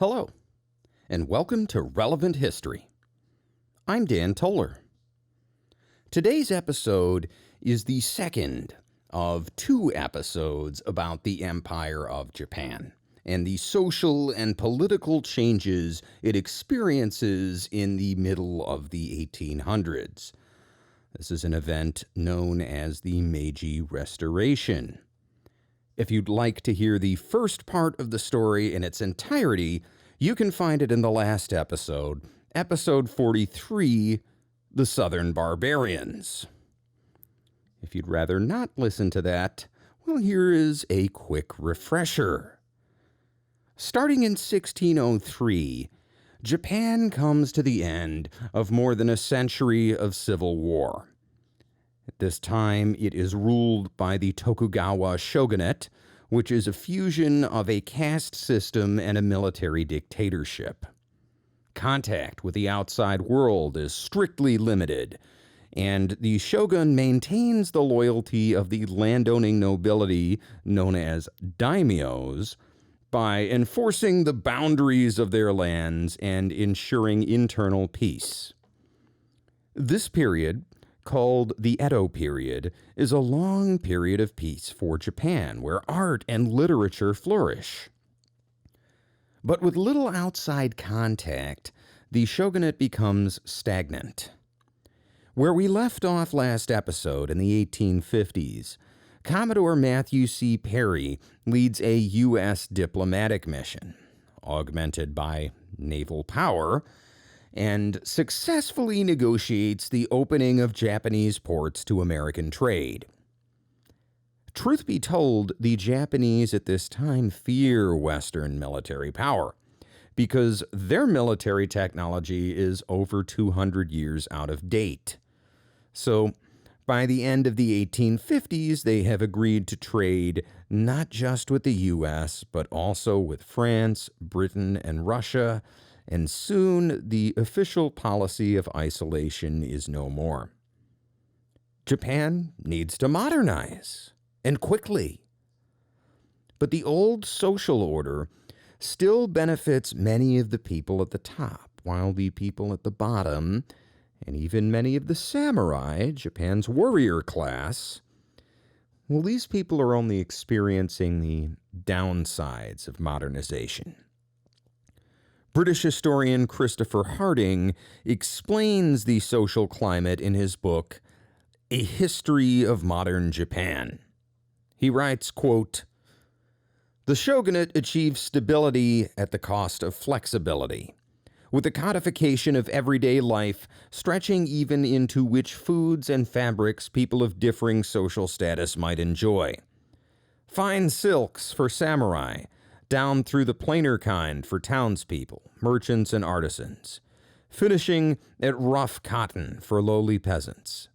Hello, and welcome to Relevant History. I'm Dan Toller. Today's episode is the second of two episodes about the Empire of Japan and the social and political changes it experiences in the middle of the 1800s. This is an event known as the Meiji Restoration. If you'd like to hear the first part of the story in its entirety, you can find it in the last episode, episode 43, The Southern Barbarians. If you'd rather not listen to that, well, here is a quick refresher. Starting in 1603, Japan comes to the end of more than a century of civil war. At this time, it is ruled by the Tokugawa shogunate, which is a fusion of a caste system and a military dictatorship. Contact with the outside world is strictly limited, and the shogun maintains the loyalty of the landowning nobility known as daimyos by enforcing the boundaries of their lands and ensuring internal peace. This period, called the Edo period, is a long period of peace for Japan, where art and literature flourish. But with little outside contact, the shogunate becomes stagnant. Where we left off last episode in the 1850s, Commodore Matthew C. Perry leads a U.S. diplomatic mission, augmented by naval power, and successfully negotiates the opening of Japanese ports to American trade. Truth be told, the Japanese at this time fear Western military power because their military technology is over 200 years out of date. So, by the end of the 1850s, they have agreed to trade not just with the U.S., but also with France, Britain, and Russia, and soon the official policy of isolation is no more. Japan needs to modernize, and quickly. But the old social order still benefits many of the people at the top, while the people at the bottom, and even many of the samurai, Japan's warrior class, well, these people are only experiencing the downsides of modernization. British historian Christopher Harding explains the social climate in his book, A History of Modern Japan. He writes, quote, "The shogunate achieves stability at the cost of flexibility, with the codification of everyday life stretching even into which foods and fabrics people of differing social status might enjoy. Fine silks for samurai, down through the plainer kind for townspeople, merchants, and artisans, finishing at rough cotton for lowly peasants.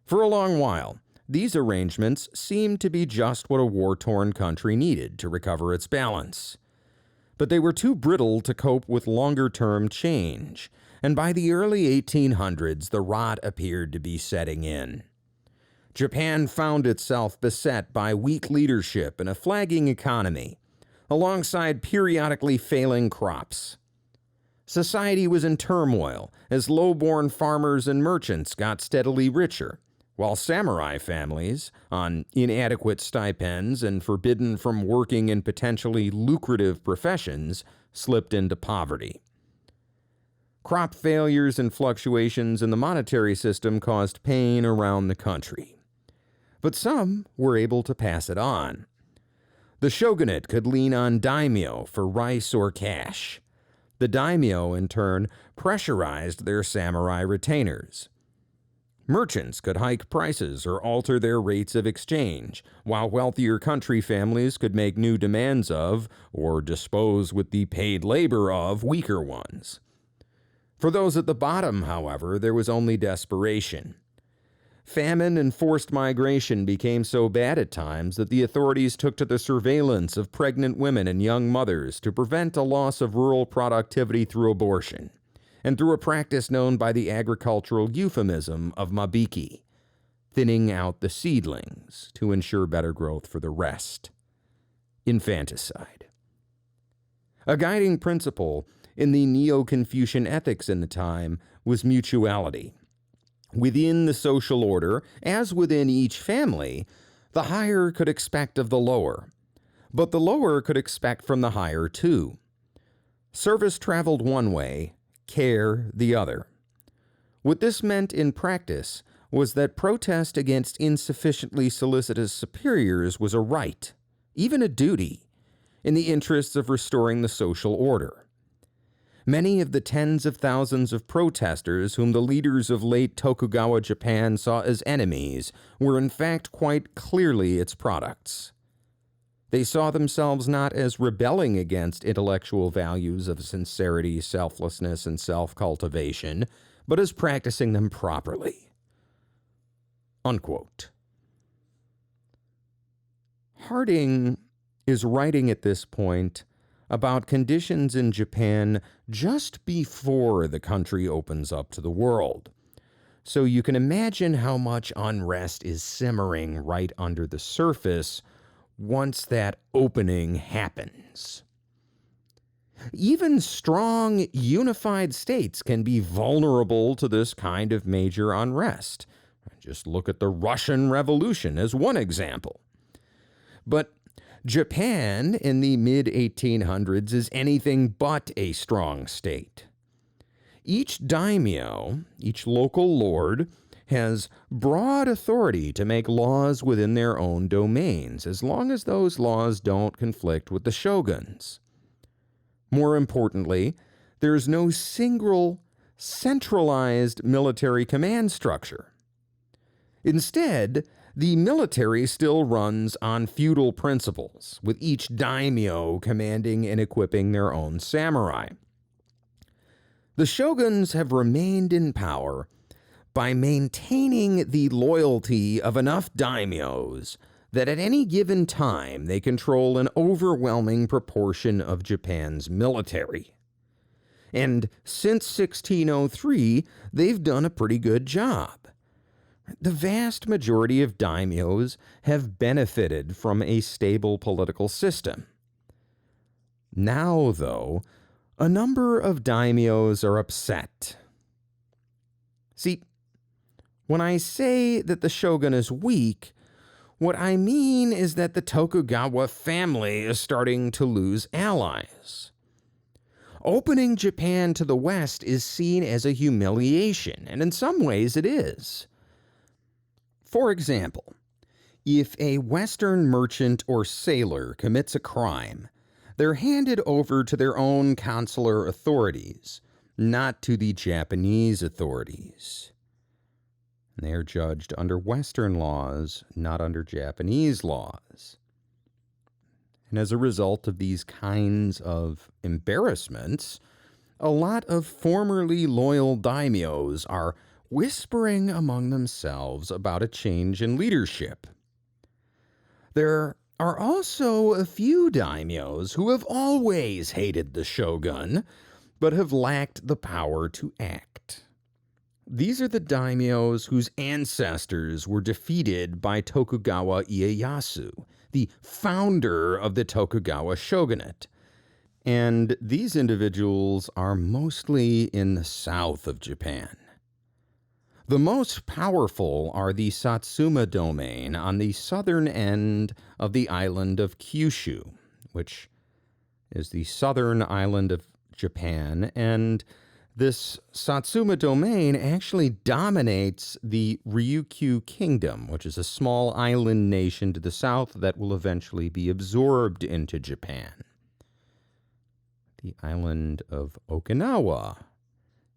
For a long while, these arrangements seemed to be just what a war-torn country needed to recover its balance. But they were too brittle to cope with longer-term change, and by the early 1800s, the rot appeared to be setting in. Japan found itself beset by weak leadership and a flagging economy, alongside periodically failing crops. Society was in turmoil as low-born farmers and merchants got steadily richer, while samurai families, on inadequate stipends and forbidden from working in potentially lucrative professions, slipped into poverty. Crop failures and fluctuations in the monetary system caused pain around the country. But some were able to pass it on. The shogunate could lean on daimyo for rice or cash. The daimyo, in turn, pressurized their samurai retainers. Merchants could hike prices or alter their rates of exchange, while wealthier country families could make new demands of, or dispose with the paid labor of, weaker ones. For those at the bottom, however, there was only desperation. Famine and forced migration became so bad at times that the authorities took to the surveillance of pregnant women and young mothers to prevent a loss of rural productivity through abortion, and through a practice known by the agricultural euphemism of mabiki, thinning out the seedlings to ensure better growth for the rest. Infanticide. A guiding principle in the Neo-Confucian ethics in the time was mutuality. Within the social order, as within each family, the higher could expect of the lower, but the lower could expect from the higher too. Service traveled one way, care the other. What this meant in practice was that protest against insufficiently solicitous superiors was a right, even a duty, in the interests of restoring the social order. Many of the tens of thousands of protesters whom the leaders of late Tokugawa Japan saw as enemies were in fact quite clearly its products. They saw themselves not as rebelling against intellectual values of sincerity, selflessness, and self-cultivation, but as practicing them properly. Unquote. Harding is writing at this point about conditions in Japan just before the country opens up to the world. So you can imagine how much unrest is simmering right under the surface once that opening happens. Even strong, unified states can be vulnerable to this kind of major unrest. Just look at the Russian Revolution as one example. But Japan in the mid-1800s is anything but a strong state. Each daimyo, each local lord, has broad authority to make laws within their own domains, as long as those laws don't conflict with the shoguns. More importantly, there is no single, centralized military command structure. Instead, the military still runs on feudal principles, with each daimyo commanding and equipping their own samurai. The shoguns have remained in power by maintaining the loyalty of enough daimyos that at any given time they control an overwhelming proportion of Japan's military. And since 1603, they've done a pretty good job. The vast majority of daimyos have benefited from a stable political system. Now, though, a number of daimyos are upset. See, when I say that the shogun is weak, what I mean is that the Tokugawa family is starting to lose allies. Opening Japan to the West is seen as a humiliation, and in some ways it is. For example, if a Western merchant or sailor commits a crime, they're handed over to their own consular authorities, not to the Japanese authorities. They are judged under Western laws, not under Japanese laws. And as a result of these kinds of embarrassments, a lot of formerly loyal daimyos are whispering among themselves about a change in leadership. There are also a few daimyos who have always hated the shogun, but have lacked the power to act. These are the daimyos whose ancestors were defeated by Tokugawa Ieyasu, the founder of the Tokugawa shogunate. And these individuals are mostly in the south of Japan. The most powerful are the Satsuma Domain on the southern end of the island of Kyushu, which is the southern island of Japan, and this Satsuma Domain actually dominates the Ryukyu Kingdom, which is a small island nation to the south that will eventually be absorbed into Japan. The island of Okinawa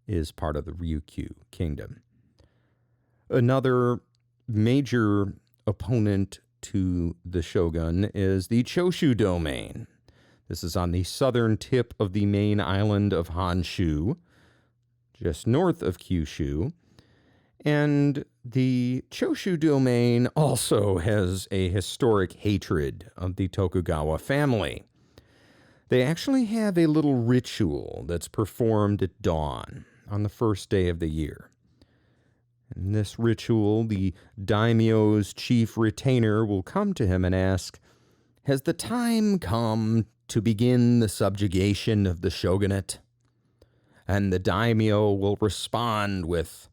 is part of the Ryukyu Kingdom. Another major opponent to the shogun is the Choshu Domain. This is on the southern tip of the main island of Honshu, just north of Kyushu. And the Choshu Domain also has a historic hatred of the Tokugawa family. They actually have a little ritual that's performed at dawn on the first day of the year. In this ritual, the daimyo's chief retainer will come to him and ask, "Has the time come to begin the subjugation of the shogunate, and the daimyo will respond with,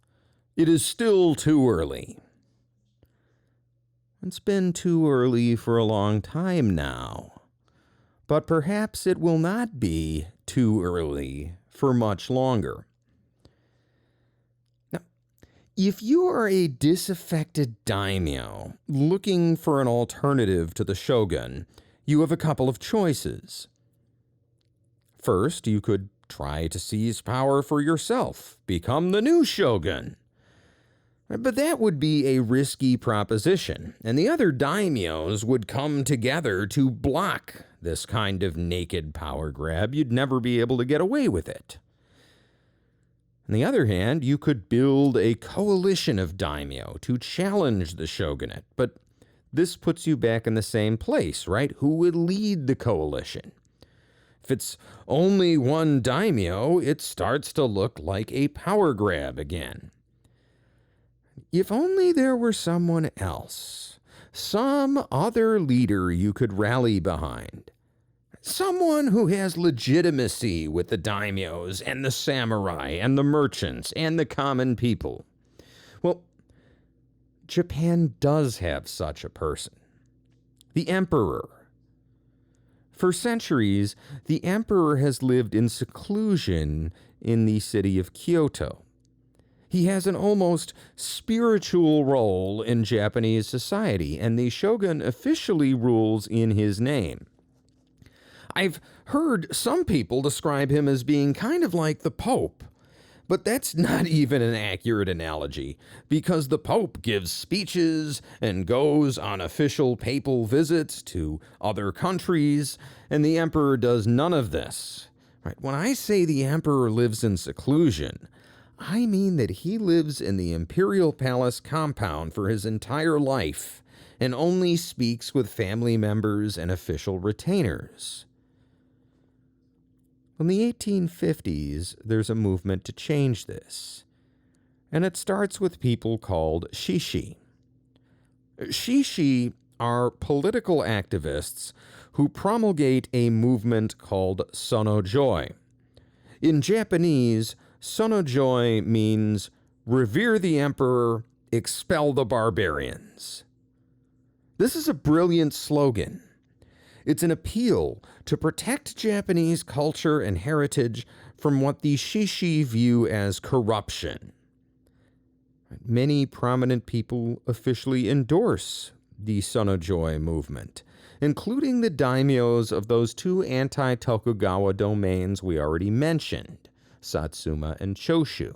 "It is still too early." It's been too early for a long time now, but perhaps it will not be too early for much longer. Now, if you are a disaffected daimyo looking for an alternative to the shogun, you have a couple of choices. First, you could try to seize power for yourself, become the new shogun. But that would be a risky proposition, and the other daimyos would come together to block this kind of naked power grab. You'd never be able to get away with it. On the other hand, you could build a coalition of daimyo to challenge the shogunate, but this puts you back in the same place, right? Who would lead the coalition? If it's only one daimyo, it starts to look like a power grab again. If only there were someone else, some other leader you could rally behind. Someone who has legitimacy with the daimyos and the samurai and the merchants and the common people. Well, Japan does have such a person. The emperor. For centuries, the emperor has lived in seclusion in the city of Kyoto. He has an almost spiritual role in Japanese society, and the shogun officially rules in his name. I've heard some people describe him as being kind of like the Pope, but that's not even an accurate analogy, because the Pope gives speeches and goes on official papal visits to other countries, and the emperor does none of this. Right? When I say the emperor lives in seclusion, I mean that he lives in the imperial palace compound for his entire life and only speaks with family members and official retainers. In the 1850s, there's a movement to change this, and it starts with people called shishi. Shishi are political activists who promulgate a movement called sonojoi. In Japanese, sonojoi means revere the emperor, expel the barbarians. This is a brilliant slogan. It's an appeal to protect Japanese culture and heritage from what the shishi view as corruption. Many prominent people officially endorse the sonojoi movement, including the daimyos of those two anti-Tokugawa domains we already mentioned, Satsuma and Choshu.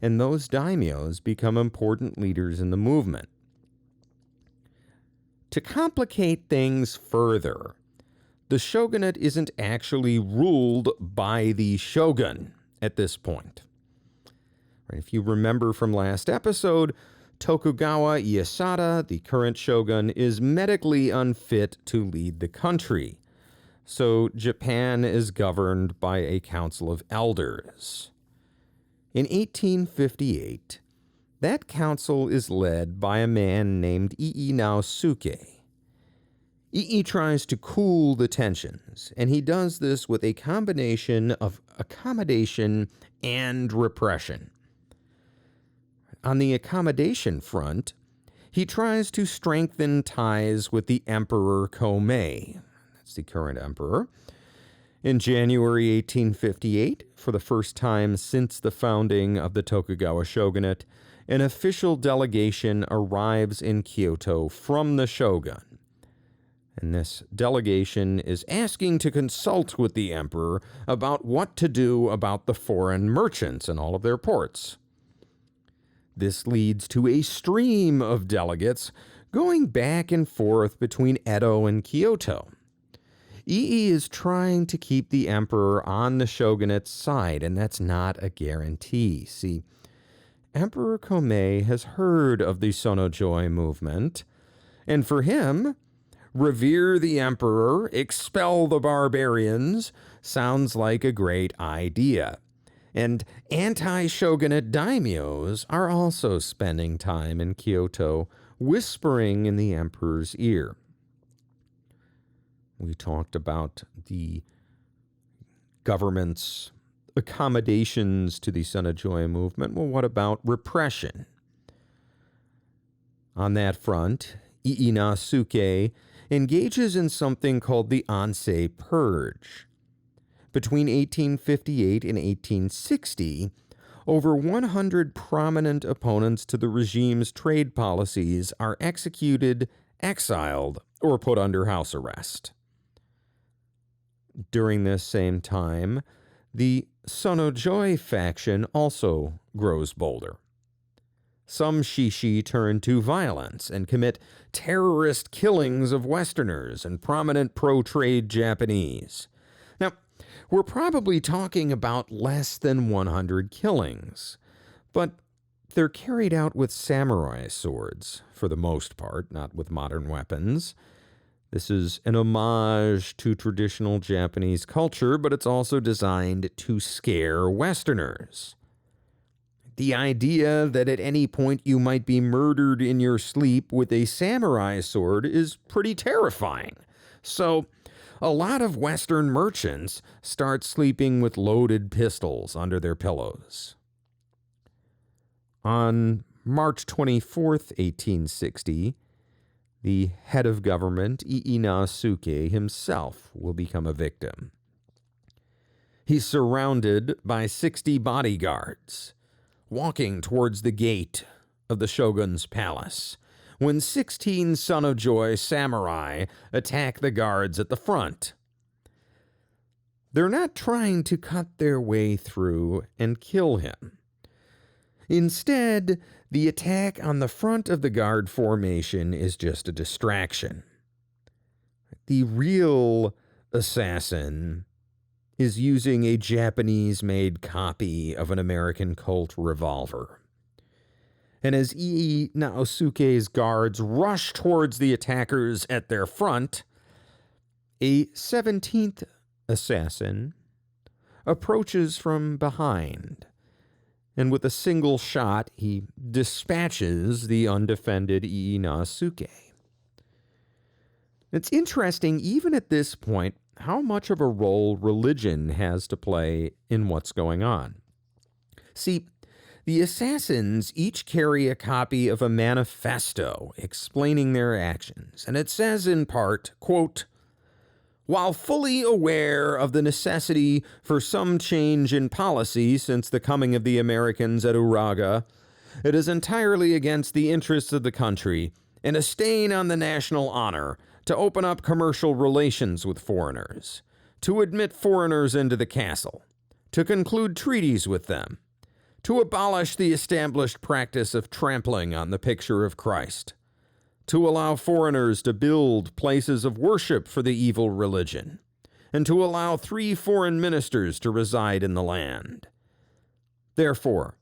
And those daimyos become important leaders in the movement. To complicate things further, the shogunate isn't actually ruled by the shogun at this point. If you remember from last episode, Tokugawa Ieyasu, the current shogun, is medically unfit to lead the country. So Japan is governed by a council of elders. In 1858, that council is led by a man named Ii Naosuke. Ii tries to cool the tensions, and he does this with a combination of accommodation and repression. On the accommodation front, he tries to strengthen ties with the Emperor Komei. That's the current emperor. In January 1858, for the first time since the founding of the Tokugawa shogunate, an official delegation arrives in Kyoto from the shogun. And this delegation is asking to consult with the emperor about what to do about the foreign merchants in all of their ports. This leads to a stream of delegates going back and forth between Edo and Kyoto. Ii is trying to keep the emperor on the shogunate's side, and that's not a guarantee. See, Emperor Komei has heard of the sonojoi movement, and for him, revere the emperor, expel the barbarians, sounds like a great idea. And anti-shogunate daimyos are also spending time in Kyoto, whispering in the emperor's ear. We talked about the government's accommodations to the Sonojoy movement. Well, what about repression? On that front, Ieyasu engages in something called the Ansei Purge. Between 1858 and 1860, over 100 prominent opponents to the regime's trade policies are executed, exiled, or put under house arrest. During this same time, the Sonojoy faction also grows bolder. Some shishi turn to violence and commit terrorist killings of Westerners and prominent pro-trade Japanese. Now, we're probably talking about less than 100 killings, but they're carried out with samurai swords, for the most part, not with modern weapons. This is an homage to traditional Japanese culture, but it's also designed to scare Westerners. The idea that at any point you might be murdered in your sleep with a samurai sword is pretty terrifying. So, a lot of Western merchants start sleeping with loaded pistols under their pillows. On March 24th, 1860, the head of government, Ieyasu himself, will become a victim. He's surrounded by 60 bodyguards, walking towards the gate of the shogun's palace, when 16 Sonojoy samurai attack the guards at the front. They're not trying to cut their way through and kill him. Instead, the attack on the front of the guard formation is just a distraction. The real assassin is using a Japanese-made copy of an American Colt revolver. And as Ieyasu guards rush towards the attackers at their front, a 17th assassin approaches from behind, and with a single shot, he dispatches the undefended Ieyasu. It's interesting, even at this point, how much of a role religion has to play in what's going on. See, the assassins each carry a copy of a manifesto explaining their actions, and it says in part, quote, "While fully aware of the necessity for some change in policy since the coming of the Americans at Uraga, it is entirely against the interests of the country and a stain on the national honor to open up commercial relations with foreigners, to admit foreigners into the castle, to conclude treaties with them, to abolish the established practice of trampling on the picture of Christ, to allow foreigners to build places of worship for the evil religion, and to allow 3 foreign ministers to reside in the land. Therefore,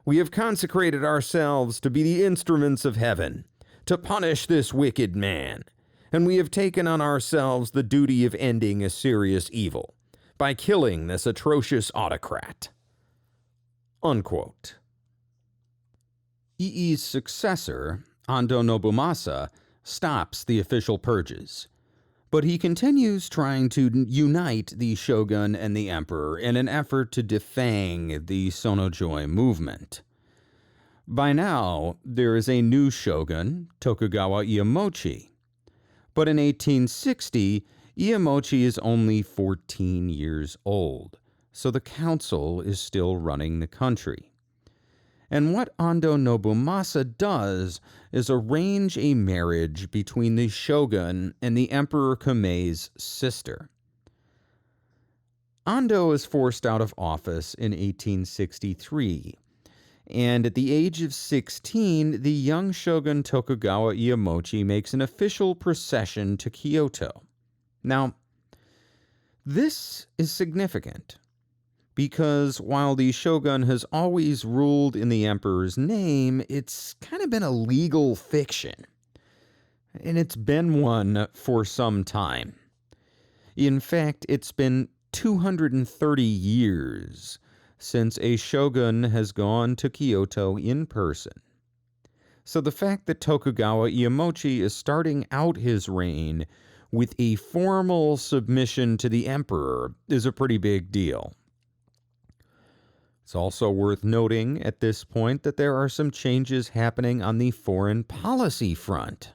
we have consecrated ourselves to be the instruments of heaven, to punish this wicked man, and we have taken on ourselves the duty of ending a serious evil by killing this atrocious autocrat." Unquote. Ie's successor, Ando Nobumasa, stops the official purges, but he continues trying to unite the shogun and the emperor in an effort to defang the Sonojoy movement. By now, there is a new shogun, Tokugawa Ieyasu, but in 1860, Ieyasu is only 14 years old, so the council is still running the country. And what Ando Nobumasa does is arrange a marriage between the shogun and the Emperor Kumei's sister. Ando is forced out of office in 1863, and at the age of 16, the young shogun Tokugawa Ieyasu makes an official procession to Kyoto. Now, this is significant, because while the shogun has always ruled in the emperor's name, it's kind of been a legal fiction. And it's been one for some time. In fact, it's been 230 years since a shogun has gone to Kyoto in person. So the fact that Tokugawa Ieyasu is starting out his reign with a formal submission to the emperor is a pretty big deal. It's also worth noting at this point that there are some changes happening on the foreign policy front.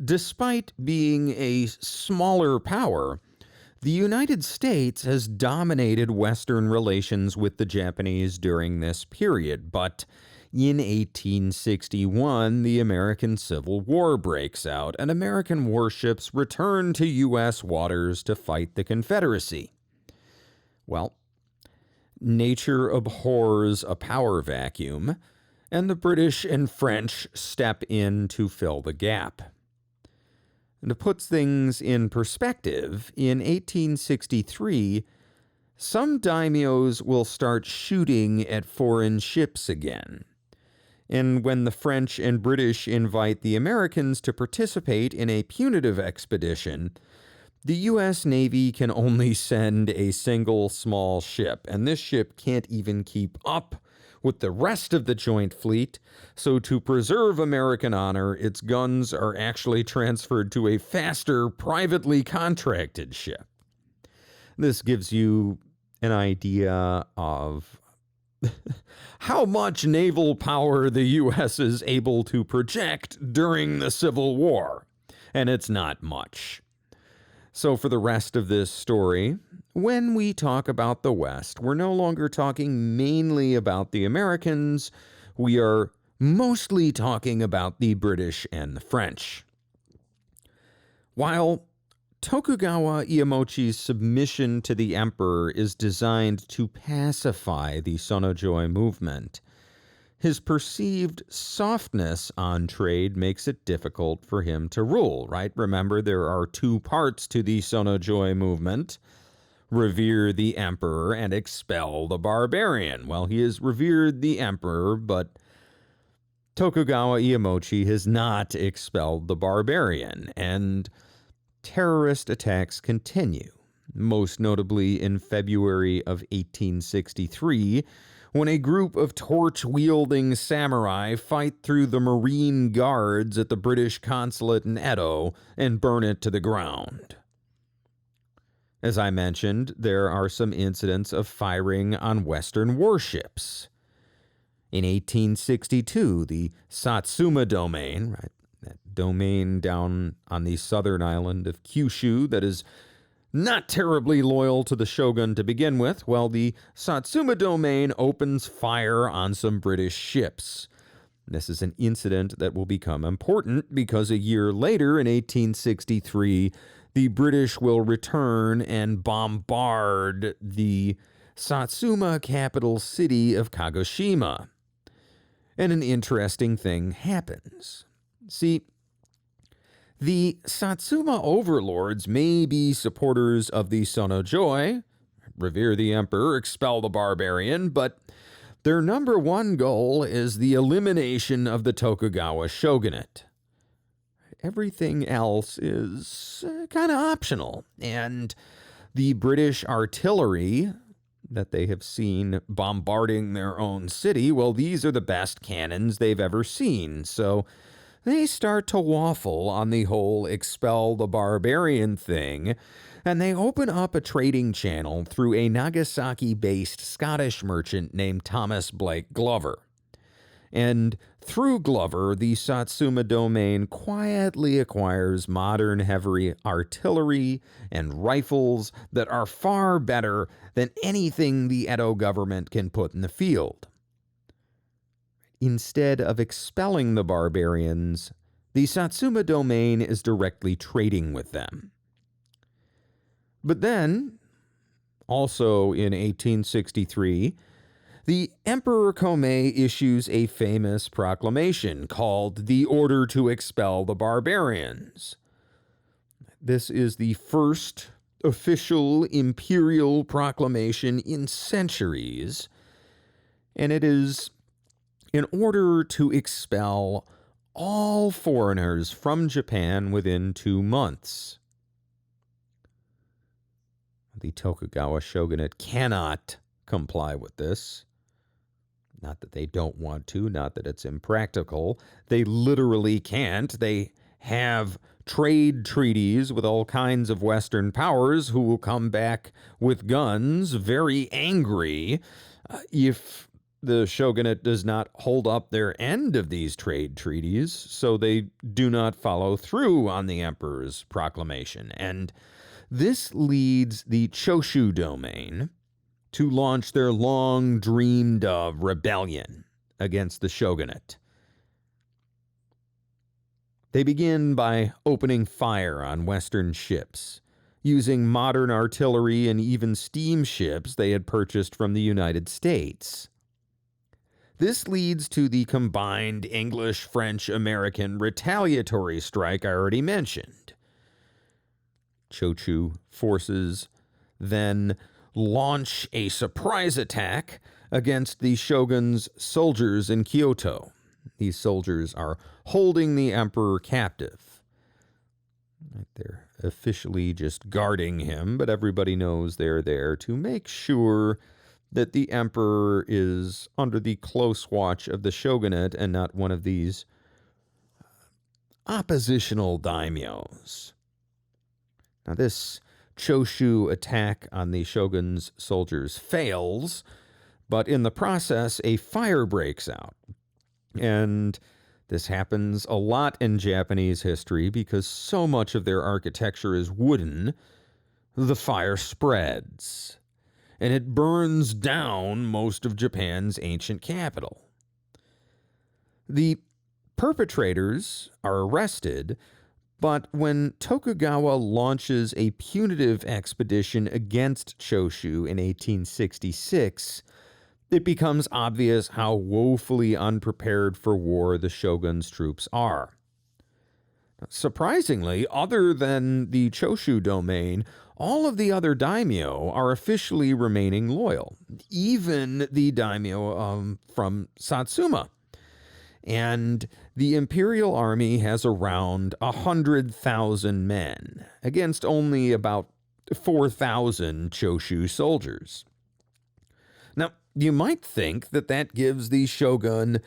Despite being a smaller power, the United States has dominated Western relations with the Japanese during this period, but in 1861, the American Civil War breaks out, and American warships return to U.S. waters to fight the Confederacy. Well, nature abhors a power vacuum, and the British and French step in to fill the gap. And to put things in perspective, in 1863, some daimyos will start shooting at foreign ships again. And when the French and British invite the Americans to participate in a punitive expedition, the U.S. Navy can only send a single small ship, and this ship can't even keep up with the rest of the Joint Fleet, so to preserve American honor, its guns are actually transferred to a faster, privately contracted ship. This gives you an idea of how much naval power the U.S. is able to project during the Civil War, and it's not much. So for the rest of this story, when we talk about the West, we're no longer talking mainly about the Americans. We are mostly talking about the British and the French. While Tokugawa Iemochi's submission to the emperor is designed to pacify the Sonojoi movement, his perceived softness on trade makes it difficult for him to rule, right? Remember, there are two parts to the Sonojoi movement: revere the emperor and expel the barbarian. Well, he has revered the emperor, but Tokugawa Iemochi has not expelled the barbarian, and terrorist attacks continue, most notably in February of 1863, when a group of torch-wielding samurai fight through the Marine Guards at the British consulate in Edo and burn it to the ground. As I mentioned, there are some incidents of firing on Western warships. In 1862, the Satsuma Domain, right, that domain down on the southern island of Kyushu that is not terribly loyal to the shogun to begin with, well, the Satsuma Domain opens fire on some British ships. This is an incident that will become important because a year later, in 1863, the British will return and bombard the Satsuma capital city of Kagoshima. And an interesting thing happens. See, the Satsuma overlords may be supporters of the Sonojoi, revere the emperor, expel the barbarian, but their number one goal is the elimination of the Tokugawa shogunate. Everything else is kind of optional, and the British artillery that they have seen bombarding their own city, well, these are the best cannons they've ever seen, so they start to waffle on the whole expel the barbarian thing, and they open up a trading channel through a Nagasaki-based Scottish merchant named Thomas Blake Glover. And through Glover, the Satsuma Domain quietly acquires modern heavy artillery and rifles that are far better than anything the Edo government can put in the field. Instead of expelling the barbarians, the Satsuma Domain is directly trading with them. But then, also in 1863, the Emperor Komei issues a famous proclamation called the Order to Expel the Barbarians. This is the first official imperial proclamation in centuries, and it is in order to expel all foreigners from Japan within 2 months. The Tokugawa shogunate cannot comply with this. Not that they don't want to, not that it's impractical. They literally can't. They have trade treaties with all kinds of Western powers who will come back with guns, very angry if the shogunate does not hold up their end of these trade treaties, so they do not follow through on the emperor's proclamation. And this leads the Choshu Domain to launch their long dreamed of rebellion against the shogunate. They begin by opening fire on Western ships, using modern artillery and even steamships they had purchased from the United States. This leads to the combined English, French, American retaliatory strike I already mentioned. Choshu forces then launch a surprise attack against the shogun's soldiers in Kyoto. These soldiers are holding the emperor captive. They're officially just guarding him, but everybody knows they're there to make sure that the emperor is under the close watch of the shogunate and not one of these oppositional daimyos. Now, this Choshu attack on the shogun's soldiers fails, but in the process, a fire breaks out. And this happens a lot in Japanese history because so much of their architecture is wooden. The fire spreads, and it burns down most of Japan's ancient capital. The perpetrators are arrested, but when Tokugawa launches a punitive expedition against Choshu in 1866, it becomes obvious how woefully unprepared for war the shogun's troops are. Surprisingly, other than the Choshu Domain, all of the other daimyo are officially remaining loyal, even the daimyo from Satsuma. And the Imperial Army has around 100,000 men, against only about 4,000 Choshu soldiers. Now, you might think that that gives the shogun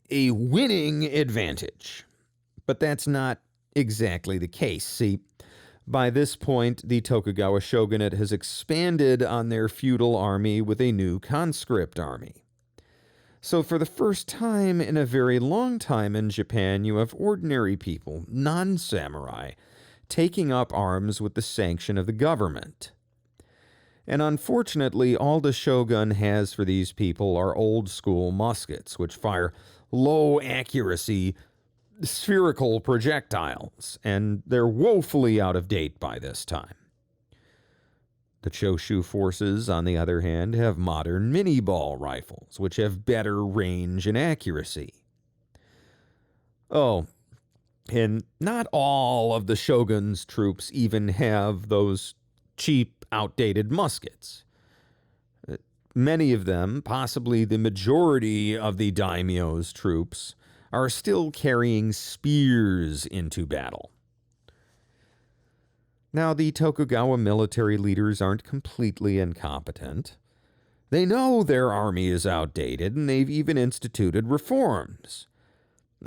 a winning advantage, but that's not exactly the case. See, by this point, the Tokugawa shogunate has expanded on their feudal army with a new conscript army. So for the first time in a very long time in Japan, you have ordinary people, non-samurai, taking up arms with the sanction of the government. And unfortunately, all the shogun has for these people are old-school muskets, which fire low-accuracy spherical projectiles, and they're woefully out of date by this time. The Choshu forces, on the other hand, have modern mini-ball rifles, which have better range and accuracy. Oh, and not all of the shogun's troops even have those cheap, outdated muskets. Many of them, possibly the majority of the daimyo's troops, are still carrying spears into battle. Now, the Tokugawa military leaders aren't completely incompetent. They know their army is outdated, and they've even instituted reforms.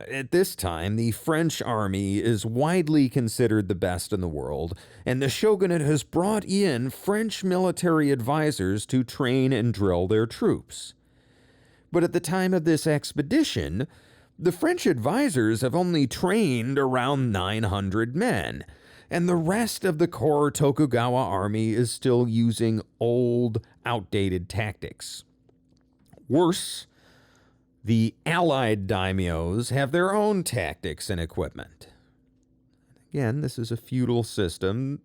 At this time, the French army is widely considered the best in the world, and the shogunate has brought in French military advisors to train and drill their troops. But at the time of this expedition, the French advisors have only trained around 900 men, and the rest of the core Tokugawa army is still using old, outdated tactics. Worse, the allied daimyos have their own tactics and equipment. Again, this is a feudal system.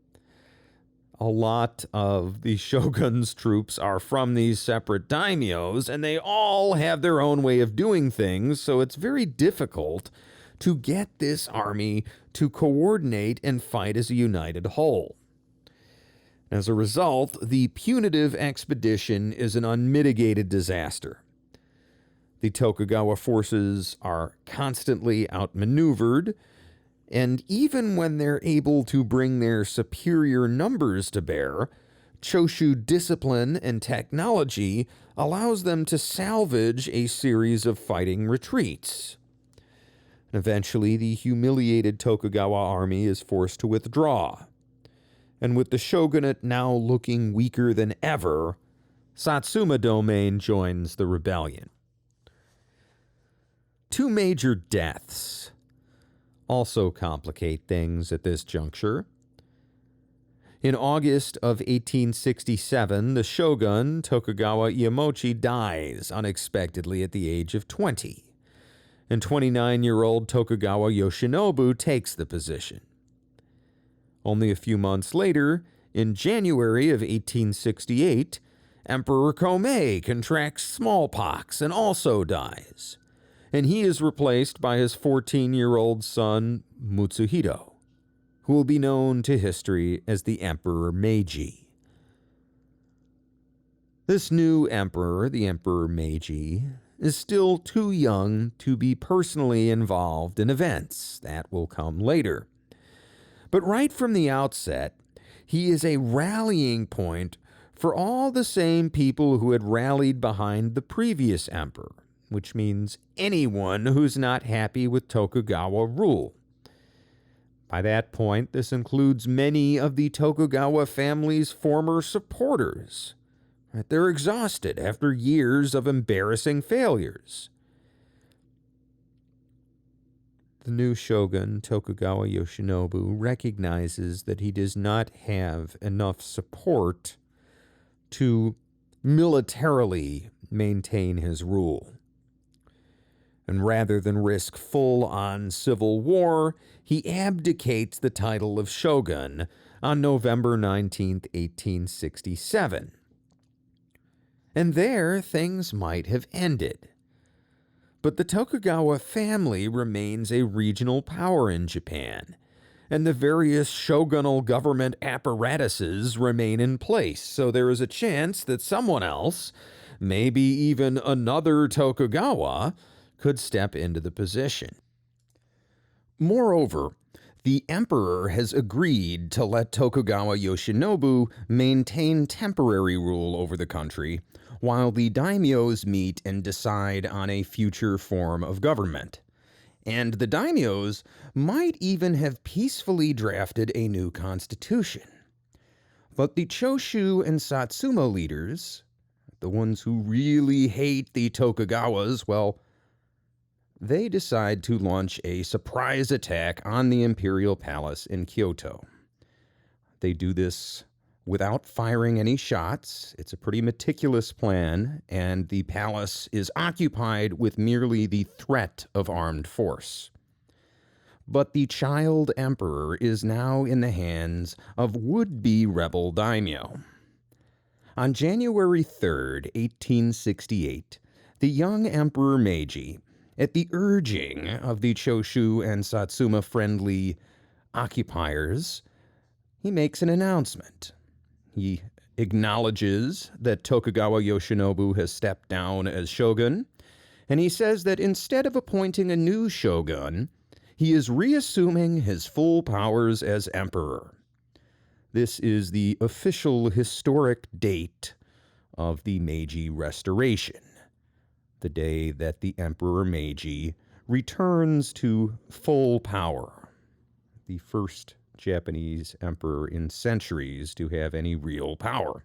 A lot of the shogun's troops are from these separate daimyos, and they all have their own way of doing things, so it's very difficult to get this army to coordinate and fight as a united whole. As a result, the punitive expedition is an unmitigated disaster. The Tokugawa forces are constantly outmaneuvered, and even when they're able to bring their superior numbers to bear, Choshu discipline and technology allows them to salvage a series of fighting retreats. Eventually, the humiliated Tokugawa army is forced to withdraw. And with the shogunate now looking weaker than ever, Choshu Domain joins the rebellion. Two major deaths also complicate things at this juncture. In August of 1867, the shogun Tokugawa Iemochi dies unexpectedly at the age of 20, and 29-year-old Tokugawa Yoshinobu takes the position. Only a few months later, in January of 1868, Emperor Komei contracts smallpox and also dies, and he is replaced by his 14-year-old son Mutsuhito, who will be known to history as the Emperor Meiji. This new emperor, the Emperor Meiji, is still too young to be personally involved in events. That will come later. But right from the outset, he is a rallying point for all the same people who had rallied behind the previous emperor, which means anyone who's not happy with Tokugawa rule. By that point, this includes many of the Tokugawa family's former supporters. They're exhausted after years of embarrassing failures. The new shogun, Tokugawa Yoshinobu, recognizes that he does not have enough support to militarily maintain his rule. And rather than risk full-on civil war, he abdicates the title of shogun on November 19, 1867. And there, things might have ended. But the Tokugawa family remains a regional power in Japan, and the various shogunal government apparatuses remain in place, so there is a chance that someone else, maybe even another Tokugawa, could step into the position. Moreover, the emperor has agreed to let Tokugawa Yoshinobu maintain temporary rule over the country while the daimyos meet and decide on a future form of government. And the daimyos might even have peacefully drafted a new constitution. But the Choshu and Satsuma leaders, the ones who really hate the Tokugawas, well, they decide to launch a surprise attack on the Imperial Palace in Kyoto. They do this without firing any shots. It's a pretty meticulous plan, and the palace is occupied with merely the threat of armed force. But the child emperor is now in the hands of would-be rebel daimyo. On January 3rd, 1868, the young Emperor Meiji, at the urging of the Choshu and Satsuma-friendly occupiers, he makes an announcement. He acknowledges that Tokugawa Yoshinobu has stepped down as shogun, and he says that instead of appointing a new shogun, he is reassuming his full powers as emperor. This is the official historic date of the Meiji Restoration, the day that the Emperor Meiji returns to full power, the first Japanese emperor in centuries to have any real power.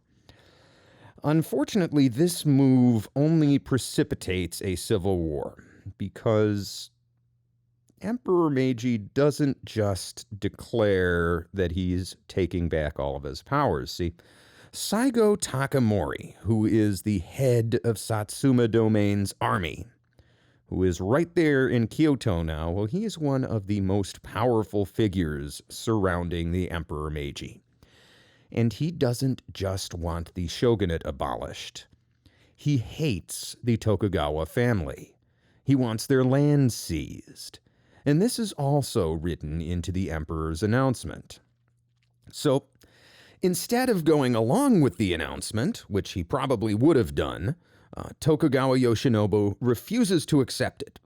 Unfortunately, this move only precipitates a civil war because Emperor Meiji doesn't just declare that he's taking back all of his powers. See, Saigo Takamori, who is the head of Choshu Domain's army, who is right there in Kyoto now, well, he is one of the most powerful figures surrounding the Emperor Meiji. And he doesn't just want the shogunate abolished. He hates the Tokugawa family. He wants their land seized. And this is also written into the emperor's announcement. So, instead of going along with the announcement, which he probably would have done, Tokugawa Yoshinobu refuses to accept it.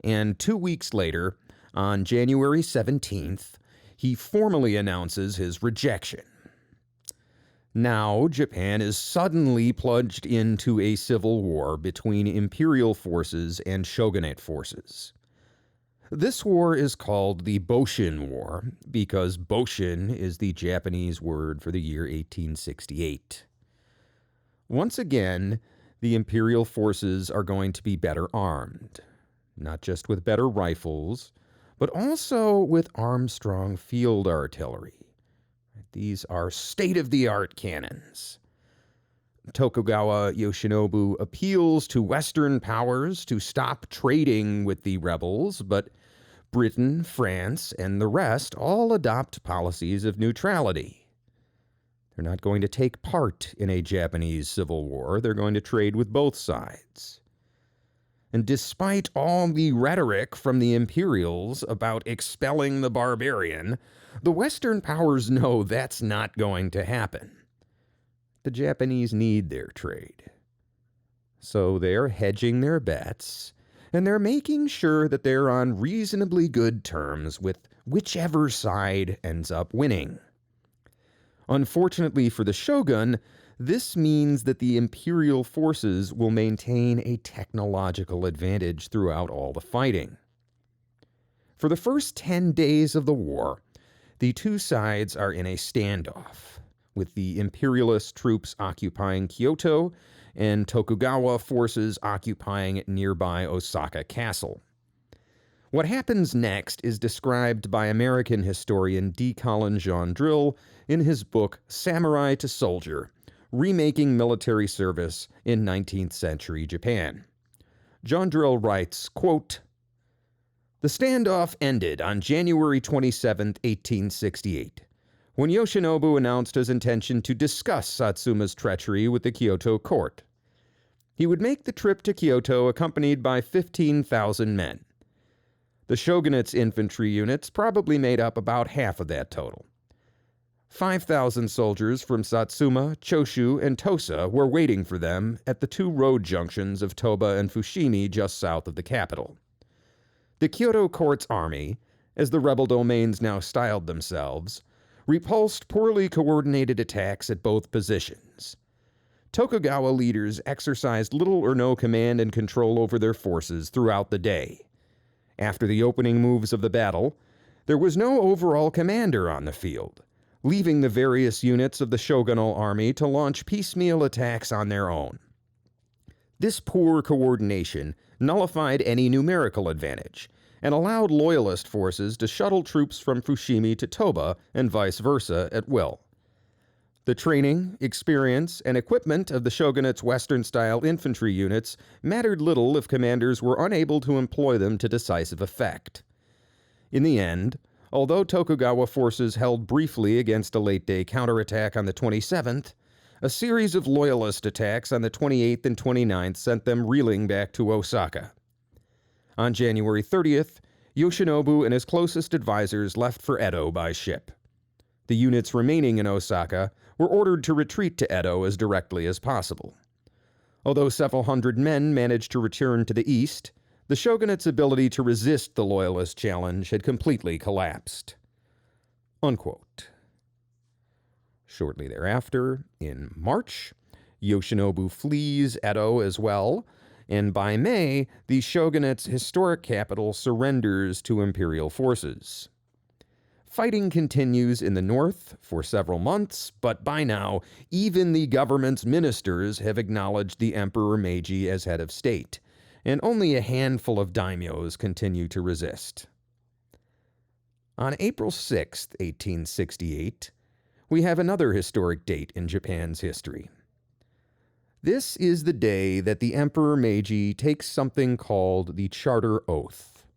And 2 weeks later, on January 17th, he formally announces his rejection. Now, Japan is suddenly plunged into a civil war between imperial forces and shogunate forces. This war is called the Boshin War because Boshin is the Japanese word for the year 1868. Once again, the Imperial forces are going to be better armed, not just with better rifles, but also with Armstrong field artillery. These are state-of-the-art cannons. Tokugawa Yoshinobu appeals to Western powers to stop trading with the rebels, but Britain, France, and the rest all adopt policies of neutrality. They're not going to take part in a Japanese civil war. They're going to trade with both sides. And despite all the rhetoric from the Imperials about expelling the barbarian, the Western powers know that's not going to happen. The Japanese need their trade. So they're hedging their bets, and they're making sure that they're on reasonably good terms with whichever side ends up winning. Unfortunately for the shogun, this means that the Imperial forces will maintain a technological advantage throughout all the fighting. For the first 10 days of the war, the two sides are in a standoff, with the imperialist troops occupying Kyoto and Tokugawa forces occupying nearby Osaka Castle. What happens next is described by American historian D. Colin Gendril in his book Samurai to Soldier, Remaking Military Service in 19th Century Japan. Gendril writes, quote, "The standoff ended on January 27, 1868, when Yoshinobu announced his intention to discuss Satsuma's treachery with the Kyoto court. He would make the trip to Kyoto accompanied by 15,000 men. The shogunate's infantry units probably made up about half of that total. 5,000 soldiers from Satsuma, Choshu, and Tosa were waiting for them at the two road junctions of Toba and Fushimi just south of the capital. The Kyoto court's army, as the rebel domains now styled themselves, repulsed poorly coordinated attacks at both positions. Tokugawa leaders exercised little or no command and control over their forces throughout the day. After the opening moves of the battle, there was no overall commander on the field, leaving the various units of the shogunal army to launch piecemeal attacks on their own. This poor coordination nullified any numerical advantage and allowed loyalist forces to shuttle troops from Fushimi to Toba and vice versa at will. The training, experience, and equipment of the shogunate's Western-style infantry units mattered little if commanders were unable to employ them to decisive effect. In the end, although Tokugawa forces held briefly against a late-day counterattack on the 27th, a series of loyalist attacks on the 28th and 29th sent them reeling back to Osaka. On January 30th, Yoshinobu and his closest advisors left for Edo by ship. The units remaining in Osaka were ordered to retreat to Edo as directly as possible. Although several hundred men managed to return to the east, the shogunate's ability to resist the loyalist challenge had completely collapsed." Unquote. Shortly thereafter, in March, Yoshinobu flees Edo as well, and by May, the shogunate's historic capital surrenders to imperial forces. Fighting continues in the north for several months, but by now, even the government's ministers have acknowledged the Emperor Meiji as head of state, and only a handful of daimyos continue to resist. On April 6, 1868, we have another historic date in Japan's history. This is the day that the Emperor Meiji takes something called the Charter Oath.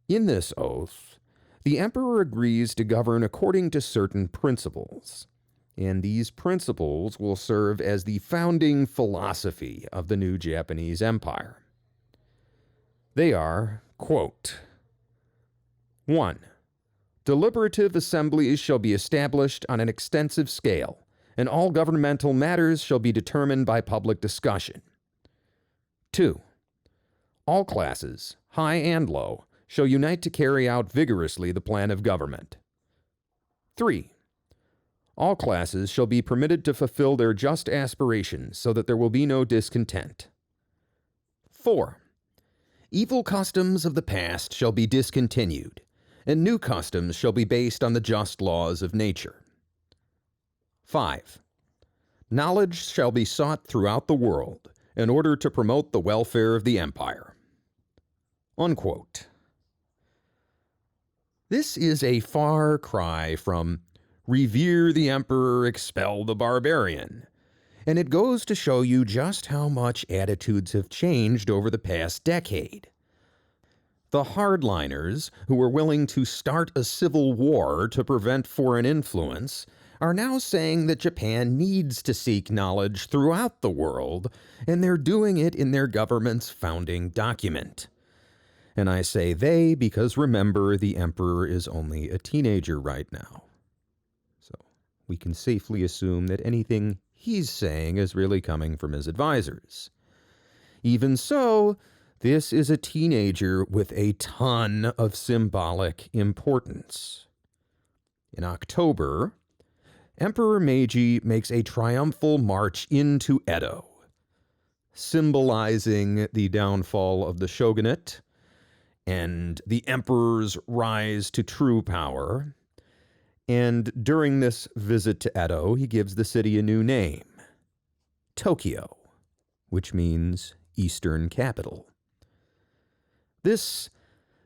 In this oath, the emperor agrees to govern according to certain principles, and these principles will serve as the founding philosophy of the new Japanese empire. They are, quote, 1. Deliberative assemblies shall be established on an extensive scale, and all governmental matters shall be determined by public discussion. 2. All classes, high and low, shall unite to carry out vigorously the plan of government. 3. All classes shall be permitted to fulfill their just aspirations so that there will be no discontent. 4. Evil customs of the past shall be discontinued, and new customs shall be based on the just laws of nature. 5. Knowledge shall be sought throughout the world in order to promote the welfare of the empire. Unquote. This is a far cry from revere the emperor, expel the barbarian, and it goes to show you just how much attitudes have changed over the past decade. The hardliners, who were willing to start a civil war to prevent foreign influence, are now saying that Japan needs to seek knowledge throughout the world, and they're doing it in their government's founding document. And I say they because remember, the emperor is only a teenager right now. So we can safely assume that anything he's saying is really coming from his advisors. Even so, this is a teenager with a ton of symbolic importance. In October, Emperor Meiji makes a triumphal march into Edo, symbolizing the downfall of the shogunate and the emperor's rise to true power. And during this visit to Edo, he gives the city a new name, Tokyo, which means Eastern Capital. This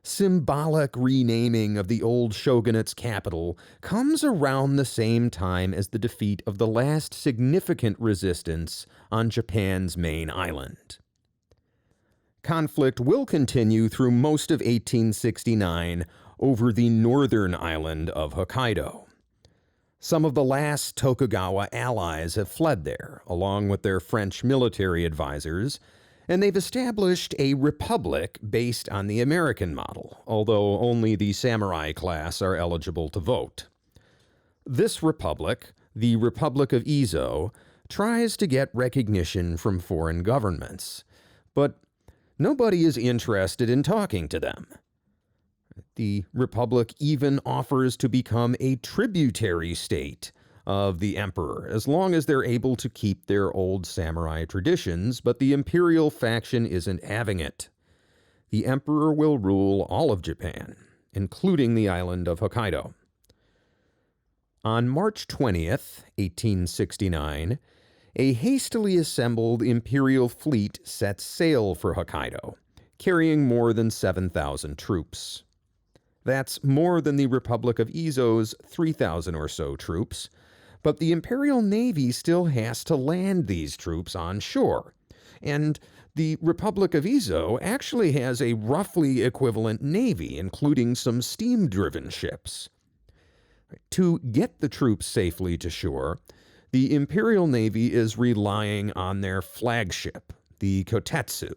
symbolic renaming of the old shogunate's capital comes around the same time as the defeat of the last significant resistance on Japan's main island. Conflict will continue through most of 1869 over the northern island of Hokkaido. Some of the last Tokugawa allies have fled there, along with their French military advisors, and they've established a republic based on the American model, although only the samurai class are eligible to vote. This republic, the Republic of Ezo, tries to get recognition from foreign governments, but nobody is interested in talking to them. The Republic even offers to become a tributary state of the emperor, as long as they're able to keep their old samurai traditions, but the imperial faction isn't having it. The emperor will rule all of Japan, including the island of Hokkaido. On March 20th, 1869, a hastily assembled imperial fleet sets sail for Hokkaido, carrying more than 7,000 troops. That's more than the Republic of Ezo's 3,000 or so troops, but the Imperial Navy still has to land these troops on shore, and the Republic of Ezo actually has a roughly equivalent navy, including some steam-driven ships. To get the troops safely to shore, the Imperial Navy is relying on their flagship, the Kotatsu.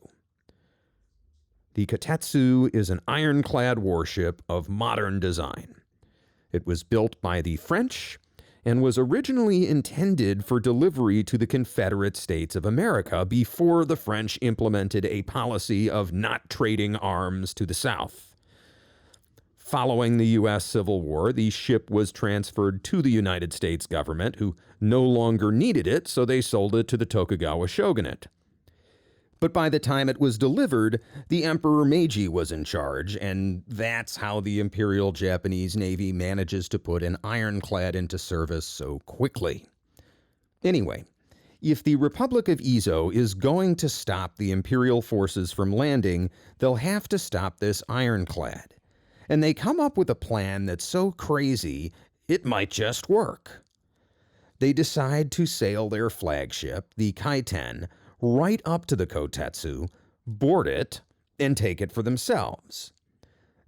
The Kotatsu is an ironclad warship of modern design. It was built by the French and was originally intended for delivery to the Confederate States of America before the French implemented a policy of not trading arms to the South. Following the U.S. Civil War, the ship was transferred to the United States government, who no longer needed it, so they sold it to the Tokugawa shogunate. But by the time it was delivered, the Emperor Meiji was in charge, and that's how the Imperial Japanese Navy manages to put an ironclad into service so quickly. Anyway, if the Republic of Ezo is going to stop the Imperial forces from landing, they'll have to stop this ironclad. And they come up with a plan that's so crazy, it might just work. They decide to sail their flagship, the Kaiten, right up to the Kotatsu, board it, and take it for themselves.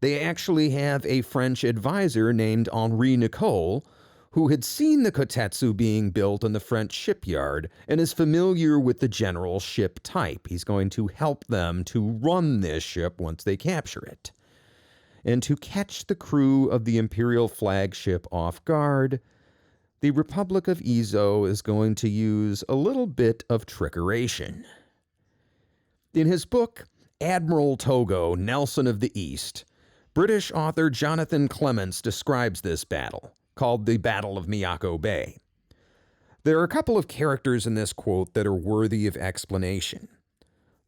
They actually have a French advisor named Henri Nicole, who had seen the Kotatsu being built in the French shipyard and is familiar with the general ship type. He's going to help them to run this ship once they capture it. And to catch the crew of the Imperial flagship off guard, the Republic of Ezo is going to use a little bit of trickeration. In his book, Admiral Togo, Nelson of the East, British author Jonathan Clements describes this battle, called the Battle of Miako Bay. There are a couple of characters in this quote that are worthy of explanation.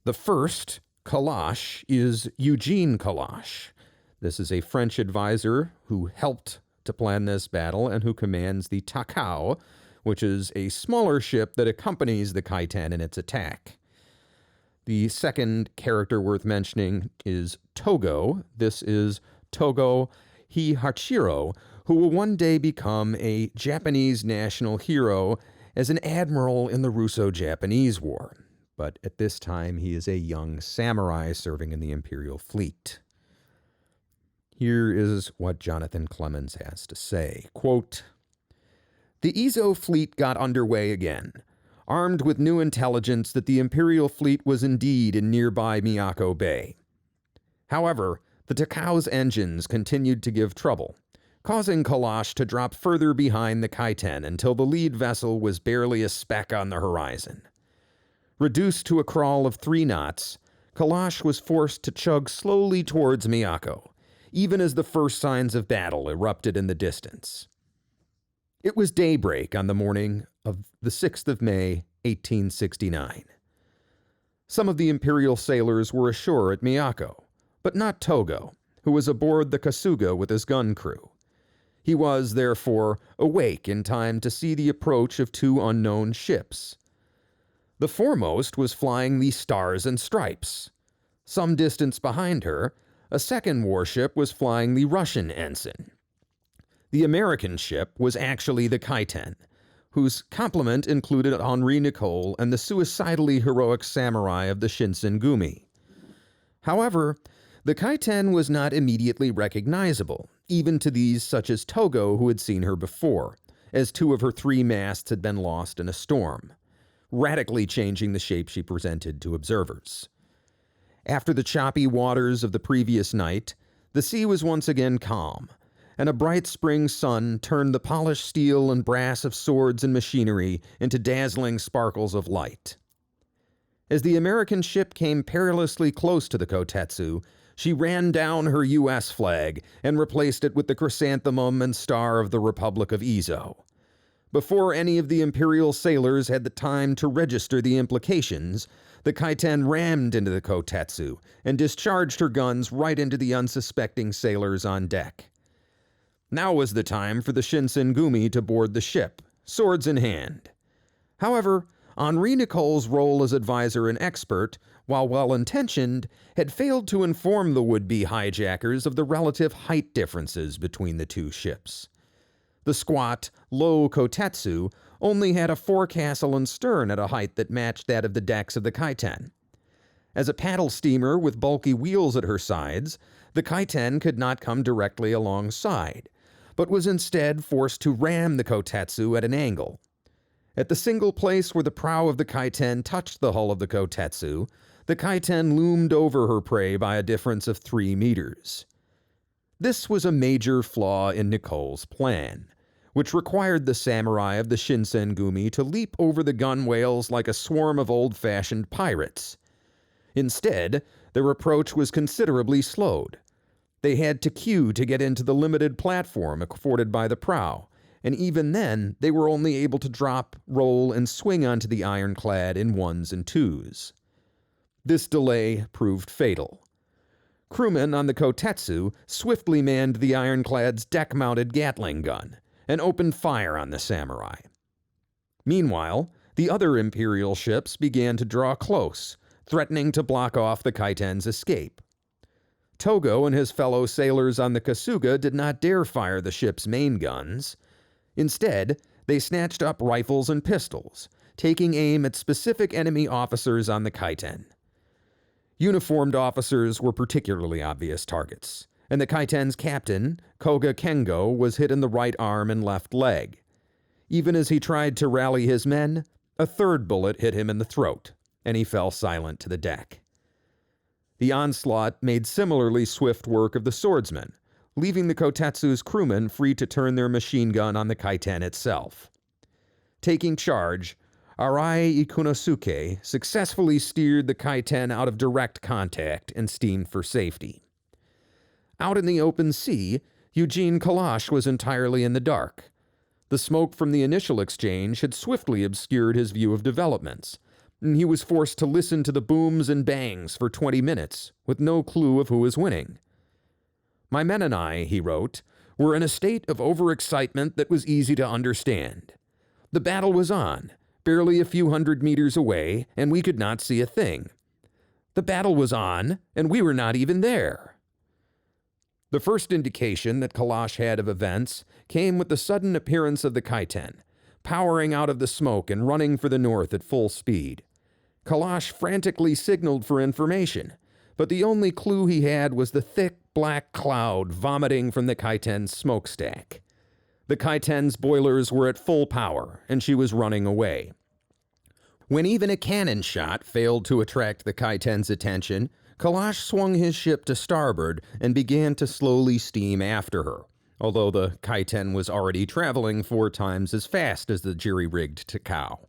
The first, Kalash is Eugene Kalash. This is a French advisor who helped to plan this battle and who commands the Takao, which is a smaller ship that accompanies the Kaiten in its attack. The second character worth mentioning is Togo. This is Togo Hihachiro, who will one day become a Japanese national hero as an admiral in the Russo-Japanese War. But at this time, he is a young samurai serving in the Imperial fleet. Here is what Jonathan Clemens has to say. Quote, "The Izo fleet got underway again, armed with new intelligence that the Imperial fleet was indeed in nearby Miako Bay. However, the Takao's engines continued to give trouble, causing Kalash to drop further behind the Kaiten until the lead vessel was barely a speck on the horizon. Reduced to a crawl of 3 knots, Kalash was forced to chug slowly towards Miyako, even as the first signs of battle erupted in the distance. It was daybreak on the morning of the 6th of May, 1869. Some of the Imperial sailors were ashore at Miyako, but not Togo, who was aboard the Kasuga with his gun crew. He was, therefore, awake in time to see the approach of 2 unknown ships. The foremost was flying the Stars and Stripes. Some distance behind her, a second warship was flying the Russian ensign. The American ship was actually the Kaiten, whose complement included Henri Nicole and the suicidally heroic samurai of the Shinsengumi. However, the Kaiten was not immediately recognizable, even to these such as Togo who had seen her before, as 2 of her 3 masts had been lost in a storm, radically changing the shape she presented to observers. After the choppy waters of the previous night, the sea was once again calm, and a bright spring sun turned the polished steel and brass of swords and machinery into dazzling sparkles of light. As the American ship came perilously close to the Kotatsu, she ran down her U.S. flag and replaced it with the chrysanthemum and star of the Republic of Izo. Before any of the Imperial sailors had the time to register the implications, the Kaiten rammed into the Kotatsu and discharged her guns right into the unsuspecting sailors on deck. Now was the time for the Shinsengumi to board the ship, swords in hand. However, Henri Nicole's role as advisor and expert, while well-intentioned, had failed to inform the would-be hijackers of the relative height differences between the 2 ships. The squat, low Kotatsu only had a forecastle and stern at a height that matched that of the decks of the Kaiten. As a paddle steamer with bulky wheels at her sides, the Kaiten could not come directly alongside, but was instead forced to ram the Kotatsu at an angle. At the single place where the prow of the Kaiten touched the hull of the Kotatsu, the Kaiten loomed over her prey by a difference of 3 meters. This was a major flaw in Nicole's plan, which required the samurai of the Shinsengumi to leap over the gunwales like a swarm of old-fashioned pirates. Instead, their approach was considerably slowed. They had to queue to get into the limited platform afforded by the prow, and even then, they were only able to drop, roll, and swing onto the ironclad in 1s and 2s. This delay proved fatal. Crewmen on the Kotatsu swiftly manned the ironclad's deck-mounted Gatling gun and opened fire on the samurai. Meanwhile, the other Imperial ships began to draw close, threatening to block off the Kaiten's escape. Togo and his fellow sailors on the Kasuga did not dare fire the ship's main guns. Instead, they snatched up rifles and pistols, taking aim at specific enemy officers on the Kaiten. Uniformed officers were particularly obvious targets, and the Kaiten's captain, Koga Kengo, was hit in the right arm and left leg. Even as he tried to rally his men, a 3rd bullet hit him in the throat, and he fell silent to the deck. The onslaught made similarly swift work of the swordsmen, leaving the Kotatsu's crewmen free to turn their machine gun on the Kaiten itself. Taking charge, Arai Ikunosuke successfully steered the Kaiten out of direct contact and steamed for safety. Out in the open sea, Eugene Kalash was entirely in the dark. The smoke from the initial exchange had swiftly obscured his view of developments, and he was forced to listen to the booms and bangs for 20 minutes, with no clue of who was winning. "My men and I," he wrote, "were in a state of overexcitement that was easy to understand. The battle was on, barely a few hundred meters away, and we could not see a thing. The battle was on, and we were not even there." The first indication that Kalash had of events came with the sudden appearance of the Kaiten, powering out of the smoke and running for the north at full speed. Kalash frantically signaled for information, but the only clue he had was the thick black cloud vomiting from the Kaiten's smokestack. The Kaiten's boilers were at full power, and she was running away. When even a cannon shot failed to attract the Kaiten's attention, Kalash swung his ship to starboard and began to slowly steam after her, although the Kaiten was already traveling 4 times as fast as the jury-rigged Takao.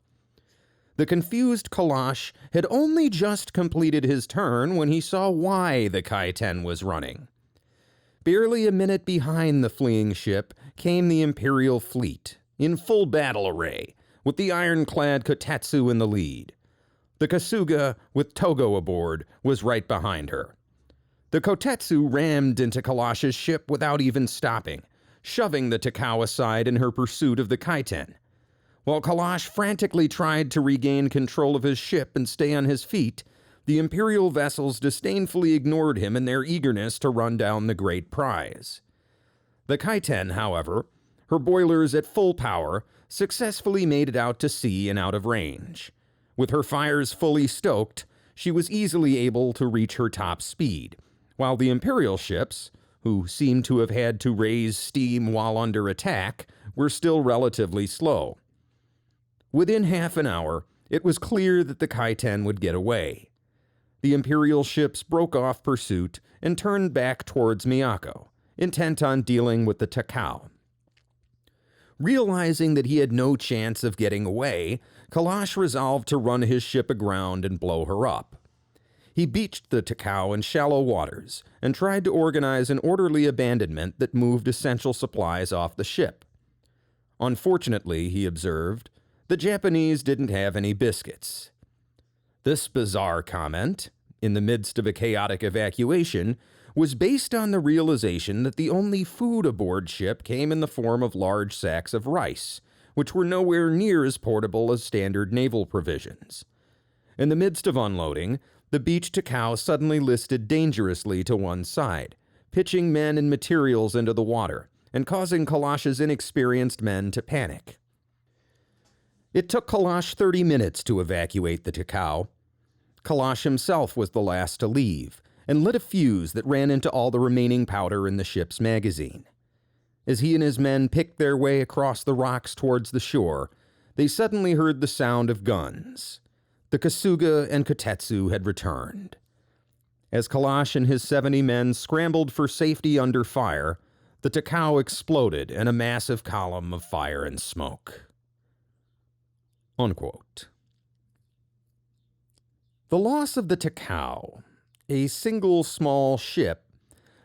The confused Kalash had only just completed his turn when he saw why the Kaiten was running. Barely a minute behind the fleeing ship came the Imperial fleet, in full battle array, with the ironclad Kotatsu in the lead. The Kasuga, with Togo aboard, was right behind her. The Kotatsu rammed into Kalash's ship without even stopping, shoving the Takao aside in her pursuit of the Kaiten. While Kalash frantically tried to regain control of his ship and stay on his feet, the Imperial vessels disdainfully ignored him in their eagerness to run down the great prize. The Kaiten, however, her boilers at full power, successfully made it out to sea and out of range. With her fires fully stoked, she was easily able to reach her top speed, while the Imperial ships, who seemed to have had to raise steam while under attack, were still relatively slow. Within half an hour, it was clear that the Kaiten would get away. The Imperial ships broke off pursuit and turned back towards Miako, intent on dealing with the Takao. Realizing that he had no chance of getting away, Kalash resolved to run his ship aground and blow her up. He beached the Takao in shallow waters and tried to organize an orderly abandonment that moved essential supplies off the ship. Unfortunately, he observed, the Japanese didn't have any biscuits. This bizarre comment, in the midst of a chaotic evacuation, was based on the realization that the only food aboard ship came in the form of large sacks of rice, which were nowhere near as portable as standard naval provisions. In the midst of unloading, the beached Takao suddenly listed dangerously to one side, pitching men and materials into the water, and causing Kalash's inexperienced men to panic. It took Kalash 30 minutes to evacuate the Takao. Kalash himself was the last to leave, and lit a fuse that ran into all the remaining powder in the ship's magazine. As he and his men picked their way across the rocks towards the shore, they suddenly heard the sound of guns. The Kasuga and Kotatsu had returned. As Kalash and his 70 men scrambled for safety under fire, the Takao exploded in a massive column of fire and smoke. Unquote. The loss of the Takao, a single small ship,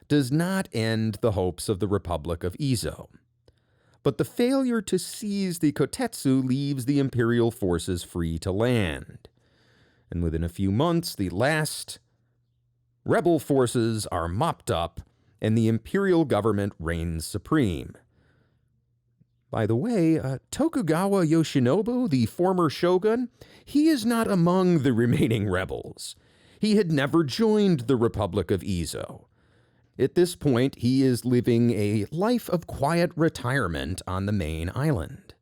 does not end the hopes of the Republic of Izo. But the failure to seize the Kotatsu leaves the Imperial forces free to land. And within a few months, the last rebel forces are mopped up and the Imperial government reigns supreme. By the way, Tokugawa Yoshinobu, the former shogun, he is not among the remaining rebels. He had never joined the Republic of Izo. At this point, he is living a life of quiet retirement on the main island.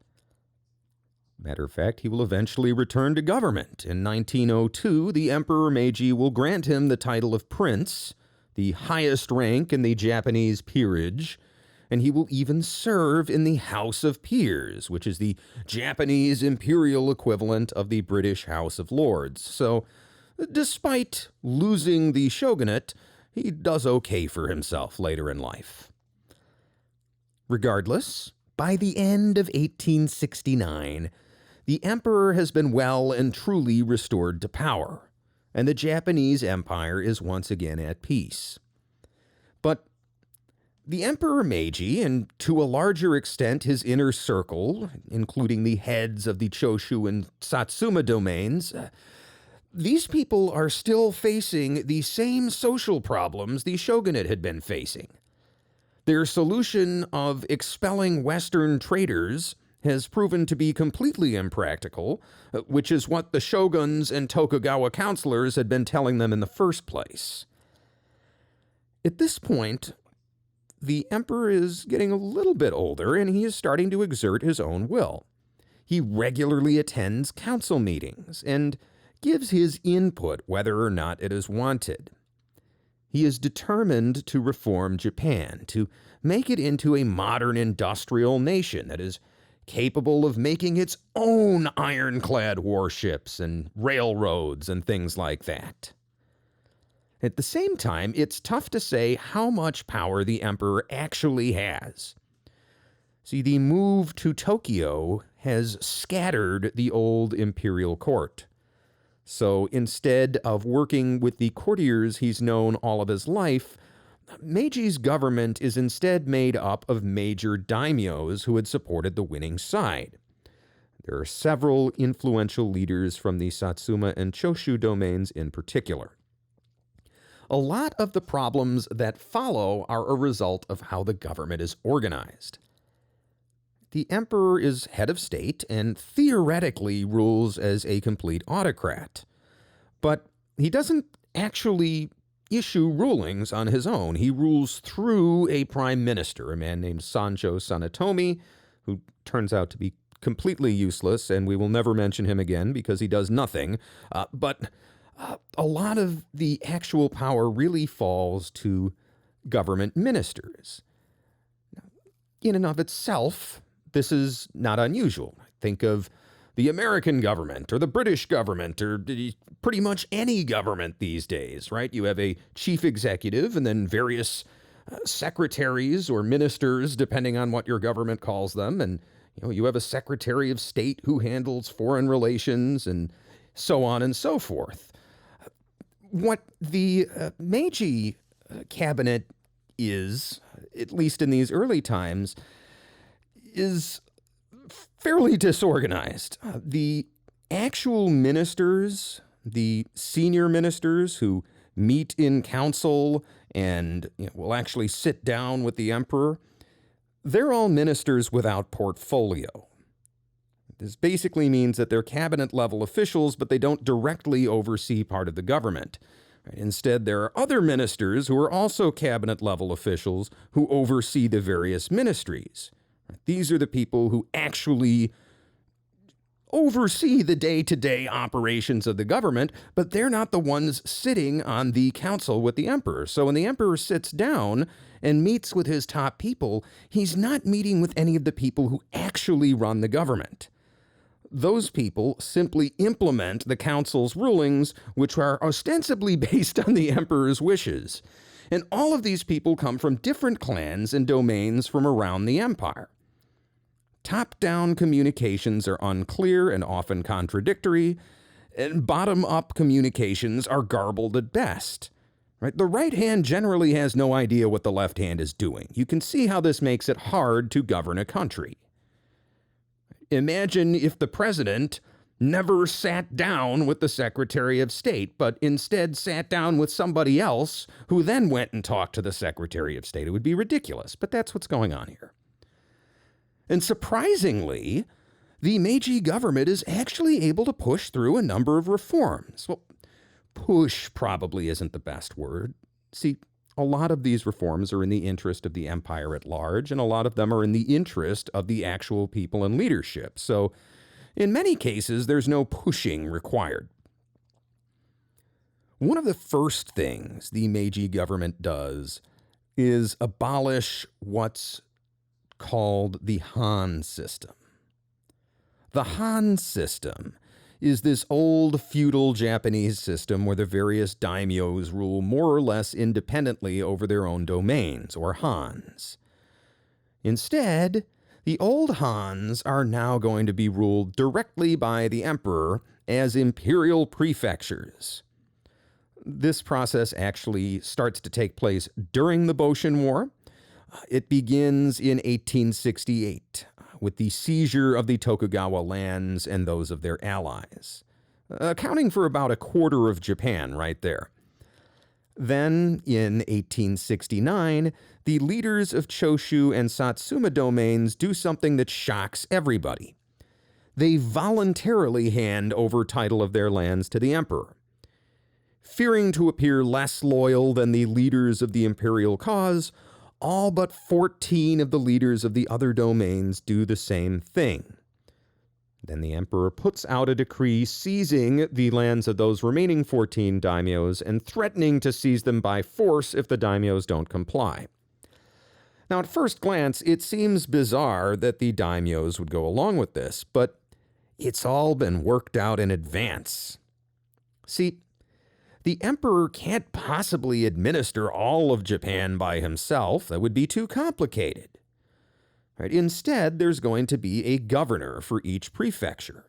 Matter of fact, he will eventually return to government. In 1902, the Emperor Meiji will grant him the title of prince, the highest rank in the Japanese peerage, and he will even serve in the House of Peers, which is the Japanese imperial equivalent of the British House of Lords. So, despite losing the shogunate, he does okay for himself later in life. Regardless, by the end of 1869, the emperor has been well and truly restored to power, and the Japanese Empire is once again at peace. But The Emperor Meiji, and to a larger extent his inner circle, including the heads of the Choshu and Satsuma domains, these people are still facing the same social problems the shogunate had been facing. Their solution of expelling Western traders has proven to be completely impractical, which is what the shoguns and Tokugawa counselors had been telling them in the first place. At this point, the emperor is getting a little bit older and he is starting to exert his own will. He regularly attends council meetings and gives his input whether or not it is wanted. He is determined to reform Japan, to make it into a modern industrial nation that is capable of making its own ironclad warships and railroads and things like that. At the same time, it's tough to say how much power the emperor actually has. See, the move to Tokyo has scattered the old imperial court. So instead of working with the courtiers he's known all of his life, Meiji's government is instead made up of major daimyos who had supported the winning side. There are several influential leaders from the Satsuma and Choshu domains in particular. A lot of the problems that follow are a result of how the government is organized. The emperor is head of state and theoretically rules as a complete autocrat. But he doesn't actually issue rulings on his own. He rules through a prime minister, a man named Sanjo Sanetomi, who turns out to be completely useless, and we will never mention him again because he does nothing. But a lot of the actual power really falls to government ministers. In and of itself, this is not unusual. Think of the American government or the British government or pretty much any government these days, right? You have a chief executive and then various secretaries or ministers, depending on what your government calls them. And you have a secretary of state who handles foreign relations and so on and so forth. What the Meiji Cabinet is, at least in these early times, is fairly disorganized. The actual ministers, the senior ministers who meet in council and will actually sit down with the emperor, they're all ministers without portfolio. This basically means that they're cabinet-level officials, but they don't directly oversee part of the government. Instead, there are other ministers who are also cabinet-level officials who oversee the various ministries. These are the people who actually oversee the day-to-day operations of the government, but they're not the ones sitting on the council with the emperor. So when the emperor sits down and meets with his top people, he's not meeting with any of the people who actually run the government. Those people simply implement the council's rulings, which are ostensibly based on the emperor's wishes. And all of these people come from different clans and domains from around the empire. Top-down communications are unclear and often contradictory, and bottom-up communications are garbled at best. Right? The right hand generally has no idea what the left hand is doing. You can see how this makes it hard to govern a country. Imagine if the president never sat down with the Secretary of State, but instead sat down with somebody else who then went and talked to the Secretary of State. It would be ridiculous, but that's what's going on here. And surprisingly, the Meiji government is actually able to push through a number of reforms. Well, push probably isn't the best word. See, a lot of these reforms are in the interest of the empire at large, and a lot of them are in the interest of the actual people and leadership. So, in many cases, there's no pushing required. One of the first things the Meiji government does is abolish what's called the Han system. The Han system is this old feudal Japanese system where the various daimyos rule more or less independently over their own domains, or Hans. Instead, the old Hans are now going to be ruled directly by the emperor as imperial prefectures. This process actually starts to take place during the Boshin War. It begins in 1868 with the seizure of the Tokugawa lands and those of their allies, accounting for about a quarter of Japan right there. Then, in 1869, the leaders of Choshu and Satsuma domains do something that shocks everybody. They voluntarily hand over title of their lands to the emperor. Fearing to appear less loyal than the leaders of the imperial cause, all but 14 of the leaders of the other domains do the same thing. Then the emperor puts out a decree seizing the lands of those remaining 14 daimyos and threatening to seize them by force if the daimyos don't comply. Now, at first glance, it seems bizarre that the daimyos would go along with this, but it's all been worked out in advance. See, the emperor can't possibly administer all of Japan by himself. That would be too complicated. Right? Instead, there's going to be a governor for each prefecture.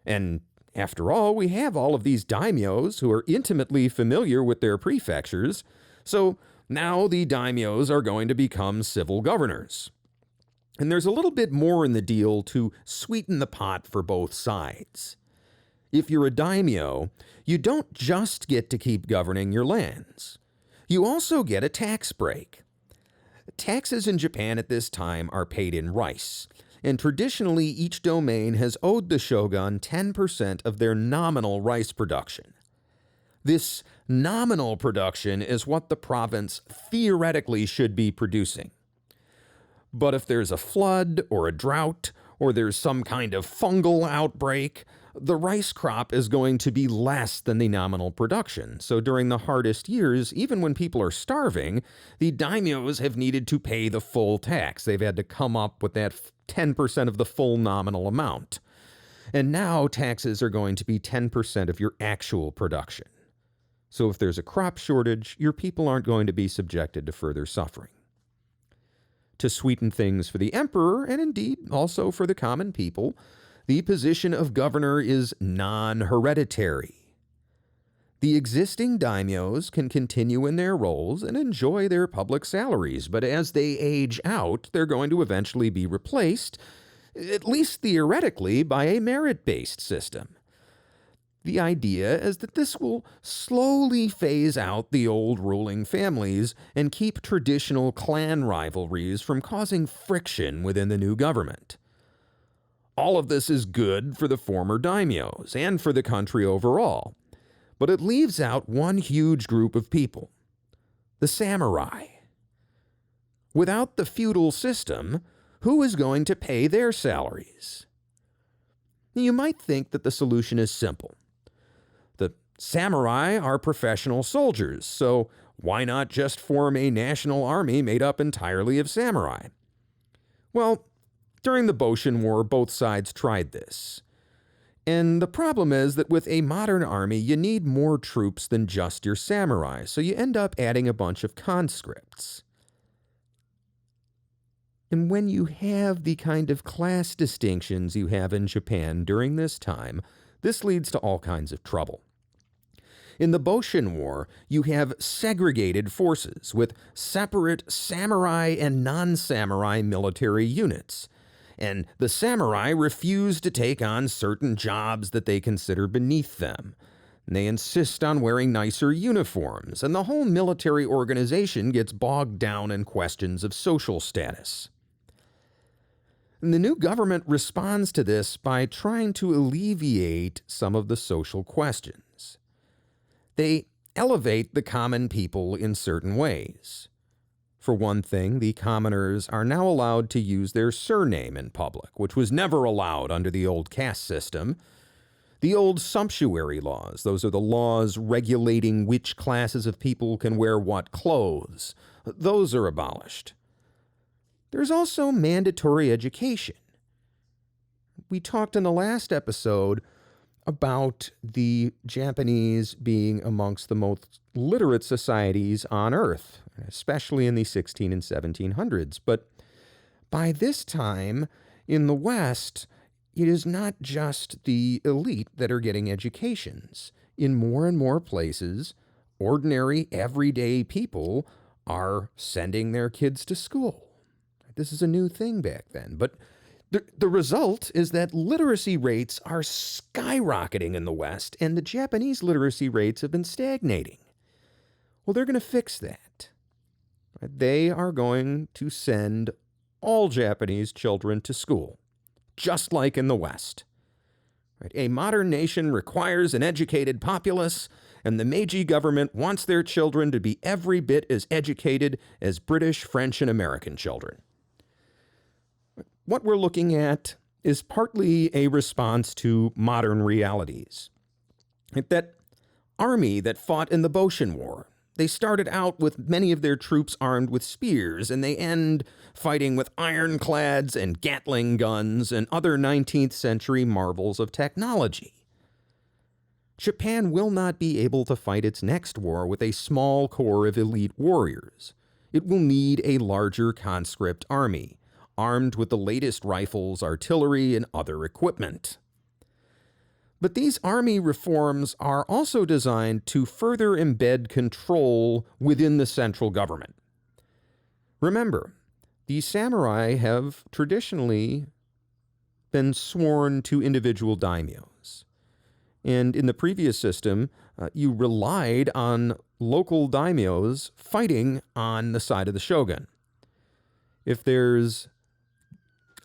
And after all, we have all of these daimyos who are intimately familiar with their prefectures, so now the daimyos are going to become civil governors. And there's a little bit more in the deal to sweeten the pot for both sides. If you're a daimyo, you don't just get to keep governing your lands. You also get a tax break. Taxes in Japan at this time are paid in rice, and traditionally each domain has owed the shogun 10% of their nominal rice production. This nominal production is what the province theoretically should be producing. But if there's a flood or a drought, or there's some kind of fungal outbreak, the rice crop is going to be less than the nominal production. So during the hardest years, even when people are starving, the daimyos have needed to pay the full tax. They've had to come up with that 10% of the full nominal amount. And now taxes are going to be 10% of your actual production. So if there's a crop shortage, your people aren't going to be subjected to further suffering. To sweeten things for the emperor, and indeed also for the common people, the position of governor is non-hereditary. The existing daimyos can continue in their roles and enjoy their public salaries, but as they age out, they're going to eventually be replaced, at least theoretically, by a merit-based system. The idea is that this will slowly phase out the old ruling families and keep traditional clan rivalries from causing friction within the new government. All of this is good for the former daimyos and for the country overall, but it leaves out one huge group of people, the samurai. Without the feudal system, who is going to pay their salaries? You might think that the solution is simple. The samurai are professional soldiers, so why not just form a national army made up entirely of samurai? Well, during the Boshin War, both sides tried this. And the problem is that with a modern army, you need more troops than just your samurai, so you end up adding a bunch of conscripts. And when you have the kind of class distinctions you have in Japan during this time, this leads to all kinds of trouble. In the Boshin War, you have segregated forces with separate samurai and non-samurai military units. And the samurai refuse to take on certain jobs that they consider beneath them. And they insist on wearing nicer uniforms, and the whole military organization gets bogged down in questions of social status. And the new government responds to this by trying to alleviate some of the social questions. They elevate the common people in certain ways. For one thing, the commoners are now allowed to use their surname in public, which was never allowed under the old caste system. The old sumptuary laws, those are the laws regulating which classes of people can wear what clothes, those are abolished. There's also mandatory education. We talked in the last episode about the Japanese being amongst the most literate societies on Earth, especially in the 16 and 1700s. But by this time, in the West, it is not just the elite that are getting educations. In more and more places, ordinary, everyday people are sending their kids to school. This is a new thing back then, but the result is that literacy rates are skyrocketing in the West, and the Japanese literacy rates have been stagnating. Well, they're going to fix that. They are going to send all Japanese children to school, just like in the West. A modern nation requires an educated populace, and the Meiji government wants their children to be every bit as educated as British, French, and American children. What we're looking at is partly a response to modern realities. That army that fought in the Boshin War, they started out with many of their troops armed with spears, and they end fighting with ironclads and Gatling guns and other 19th century marvels of technology. Japan will not be able to fight its next war with a small corps of elite warriors. It will need a larger conscript army, armed with the latest rifles, artillery, and other equipment. But these army reforms are also designed to further embed control within the central government. Remember, the samurai have traditionally been sworn to individual daimyos. And in the previous system, you relied on local daimyos fighting on the side of the shogun. If there's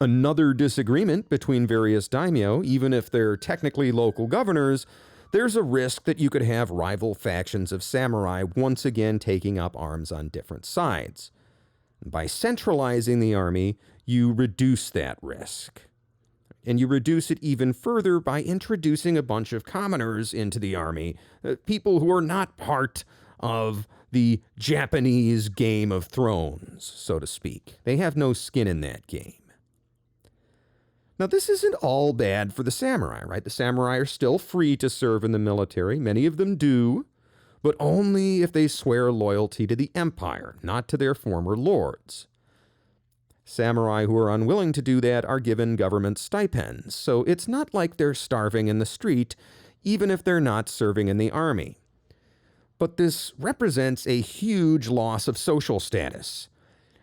another disagreement between various daimyo, even if they're technically local governors, there's a risk that you could have rival factions of samurai once again taking up arms on different sides. By centralizing the army, you reduce that risk. And you reduce it even further by introducing a bunch of commoners into the army, people who are not part of the Japanese Game of Thrones, so to speak. They have no skin in that game. Now, this isn't all bad for the samurai, right? The samurai are still free to serve in the military. Many of them do, but only if they swear loyalty to the empire, not to their former lords. Samurai who are unwilling to do that are given government stipends, so it's not like they're starving in the street, even if they're not serving in the army. But this represents a huge loss of social status,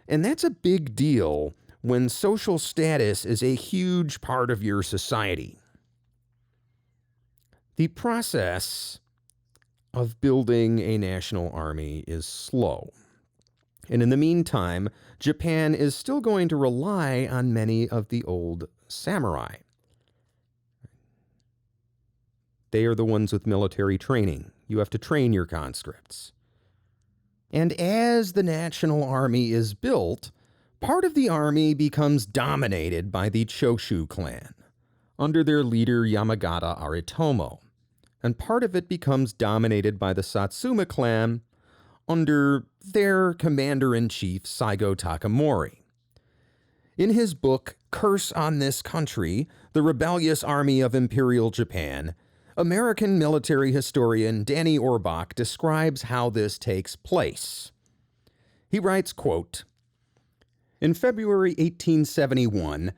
and that's a big deal when social status is a huge part of your society. The process of building a national army is slow. And in the meantime, Japan is still going to rely on many of the old samurai. They are the ones with military training. You have to train your conscripts. And as the national army is built, part of the army becomes dominated by the Choshu clan, under their leader Yamagata Aritomo, and part of it becomes dominated by the Satsuma clan, under their commander-in-chief Saigo Takamori. In his book, Curse on This Country, The Rebellious Army of Imperial Japan, American military historian Danny Orbach describes how this takes place. He writes, quote, "In February 1871,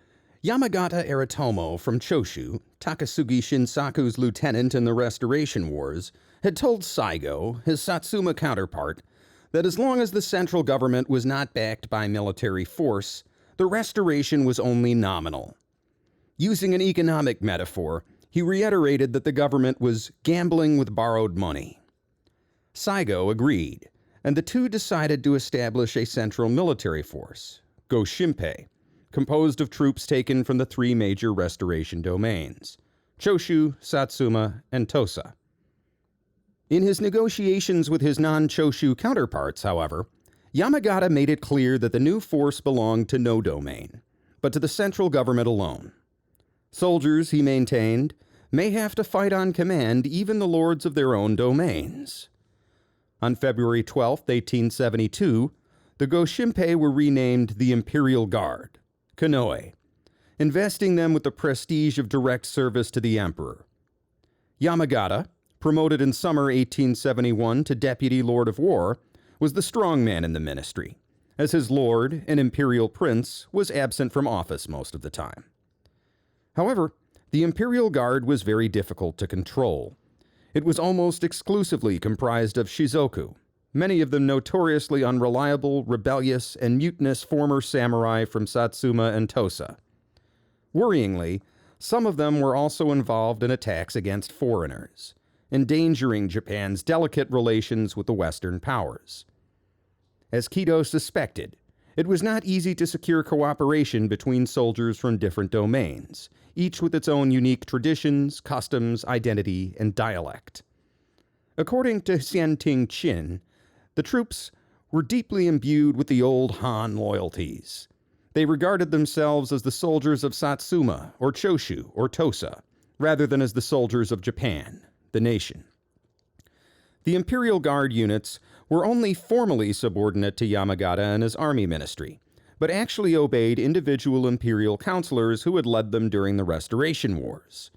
Yamagata Aritomo from Choshu, Takasugi Shinsaku's lieutenant in the Restoration Wars, had told Saigo, his Satsuma counterpart, that as long as the central government was not backed by military force, the restoration was only nominal. Using an economic metaphor, he reiterated that the government was gambling with borrowed money. Saigo agreed, and the two decided to establish a central military force, Goshenpei, composed of troops taken from the three major restoration domains, Choshu, Satsuma, and Tosa. In his negotiations with his non-Choshu counterparts, however, Yamagata made it clear that the new force belonged to no domain, but to the central government alone. Soldiers, he maintained, may have to fight on command even the lords of their own domains. On February 12, 1872, the Goshenpei were renamed the Imperial Guard, Konoe, investing them with the prestige of direct service to the emperor. Yamagata, promoted in summer 1871 to Deputy Lord of War, was the strong man in the ministry, as his lord, an imperial prince, was absent from office most of the time. However, the Imperial Guard was very difficult to control. It was almost exclusively comprised of shizoku, many of them notoriously unreliable, rebellious, and mutinous former samurai from Satsuma and Tosa. Worryingly, some of them were also involved in attacks against foreigners, endangering Japan's delicate relations with the Western powers. As Kido suspected, it was not easy to secure cooperation between soldiers from different domains, each with its own unique traditions, customs, identity, and dialect. According to Xianting Qin, the troops were deeply imbued with the old Han loyalties. They regarded themselves as the soldiers of Satsuma, or Choshu, or Tosa, rather than as the soldiers of Japan, the nation. The Imperial Guard units were only formally subordinate to Yamagata and his army ministry, but actually obeyed individual imperial counselors who had led them during the Restoration Wars.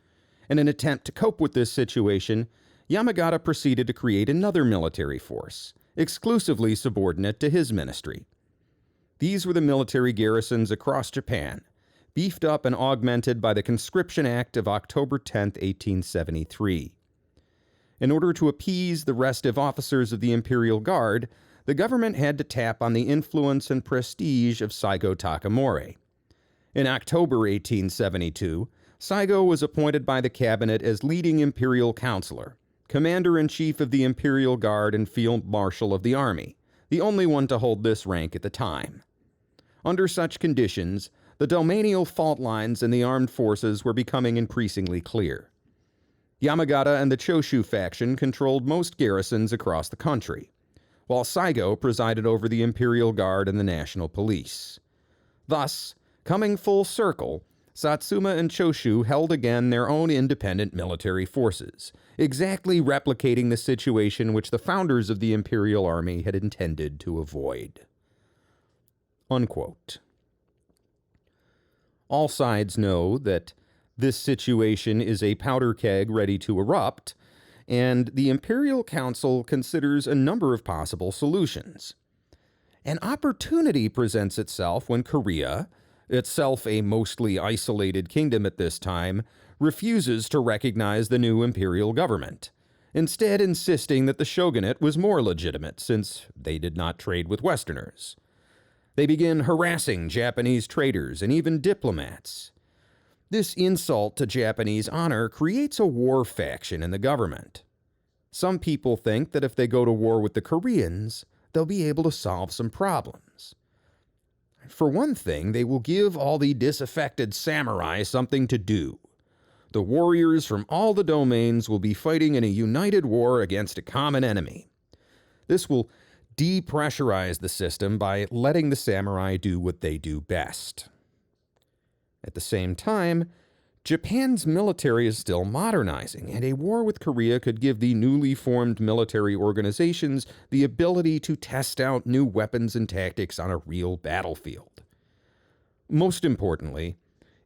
In an attempt to cope with this situation, Yamagata proceeded to create another military force, exclusively subordinate to his ministry. These were the military garrisons across Japan, beefed up and augmented by the Conscription Act of October 10, 1873. In order to appease the restive officers of the Imperial Guard, the government had to tap on the influence and prestige of Saigo Takamori. In October 1872, Saigo was appointed by the cabinet as leading imperial counselor, commander-in-chief of the Imperial Guard and field marshal of the army, the only one to hold this rank at the time. Under such conditions, the domanial fault lines in the armed forces were becoming increasingly clear. Yamagata and the Choshu faction controlled most garrisons across the country, while Saigo presided over the Imperial Guard and the National Police. Thus, coming full circle, Satsuma and Choshu held again their own independent military forces, exactly replicating the situation which the founders of the Imperial Army had intended to avoid. Unquote. All sides know that this situation is a powder keg ready to erupt, and the Imperial Council considers a number of possible solutions. An opportunity presents itself when Korea, itself a mostly isolated kingdom at this time, refuses to recognize the new imperial government, instead insisting that the shogunate was more legitimate since they did not trade with Westerners. They begin harassing Japanese traders and even diplomats. This insult to Japanese honor creates a war faction in the government. Some people think that if they go to war with the Koreans, they'll be able to solve some problems. For one thing, they will give all the disaffected samurai something to do. The warriors from all the domains will be fighting in a united war against a common enemy. This will depressurize the system by letting the samurai do what they do best. At the same time, Japan's military is still modernizing, and a war with Korea could give the newly formed military organizations the ability to test out new weapons and tactics on a real battlefield. Most importantly,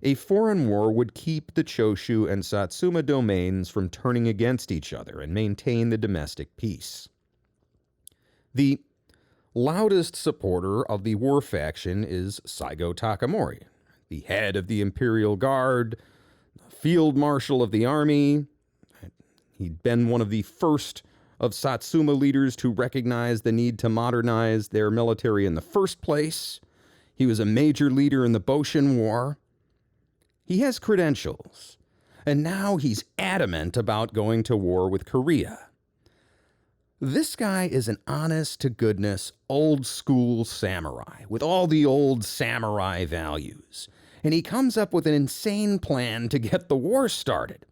a foreign war would keep the Choshu and Satsuma domains from turning against each other and maintain the domestic peace. The loudest supporter of the war faction is Saigo Takamori, the head of the Imperial Guard, Field Marshal of the Army. He'd been one of the first of Satsuma leaders to recognize the need to modernize their military in the first place. He was a major leader in the Boshin War. He has credentials, and now he's adamant about going to war with Korea. This guy is an honest-to-goodness, old-school samurai with all the old samurai values, and he comes up with an insane plan to get the war started.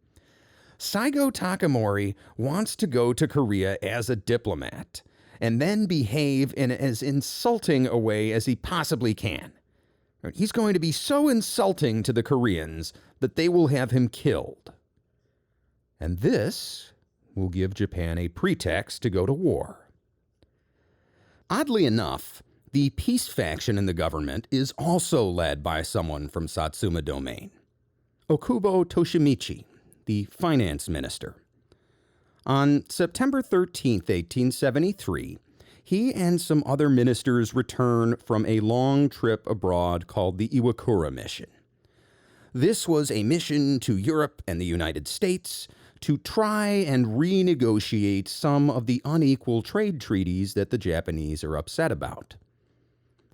Saigo Takamori wants to go to Korea as a diplomat and then behave in as insulting a way as he possibly can. He's going to be so insulting to the Koreans that they will have him killed. And this will give Japan a pretext to go to war. Oddly enough, the peace faction in the government is also led by someone from Satsuma Domain, Okubo Toshimichi, the finance minister. On September 13, 1873, he and some other ministers return from a long trip abroad called the Iwakura Mission. This was a mission to Europe and the United States to try and renegotiate some of the unequal trade treaties that the Japanese are upset about.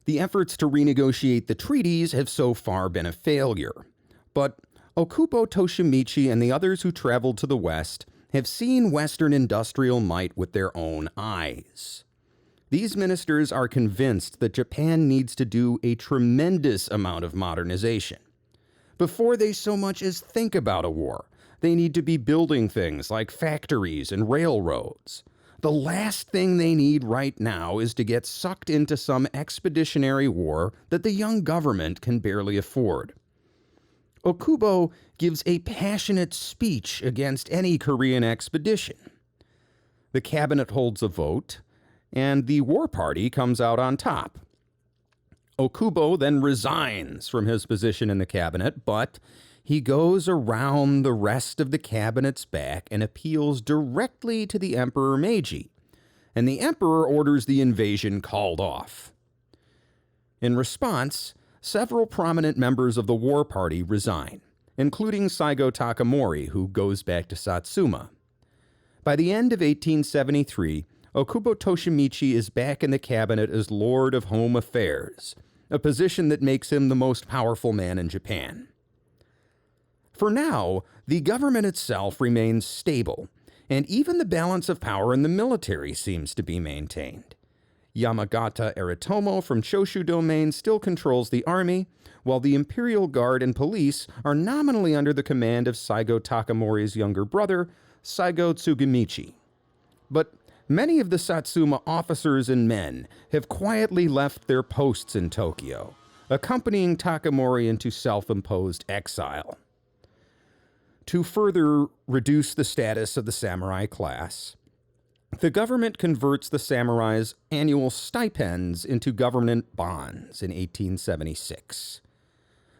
The efforts to renegotiate the treaties have so far been a failure, but Okubo Toshimichi and the others who traveled to the West have seen Western industrial might with their own eyes. These ministers are convinced that Japan needs to do a tremendous amount of modernization. Before they so much as think about a war, they need to be building things like factories and railroads. The last thing they need right now is to get sucked into some expeditionary war that the young government can barely afford. Okubo gives a passionate speech against any Korean expedition. The cabinet holds a vote, and the war party comes out on top. Okubo then resigns from his position in the cabinet, but he goes around the rest of the cabinet's back and appeals directly to the Emperor Meiji, and the emperor orders the invasion called off. In response, several prominent members of the war party resign, including Saigo Takamori, who goes back to Satsuma. By the end of 1873, Okubo Toshimichi is back in the cabinet as Lord of Home Affairs, a position that makes him the most powerful man in Japan. For now, the government itself remains stable, and even the balance of power in the military seems to be maintained. Yamagata Aritomo from Choshu Domain still controls the army, while the Imperial Guard and police are nominally under the command of Saigo Takamori's younger brother, Saigo Tsugimichi. But many of the Satsuma officers and men have quietly left their posts in Tokyo, accompanying Takamori into self-imposed exile. To further reduce the status of the samurai class, the government converts the samurai's annual stipends into government bonds in 1876.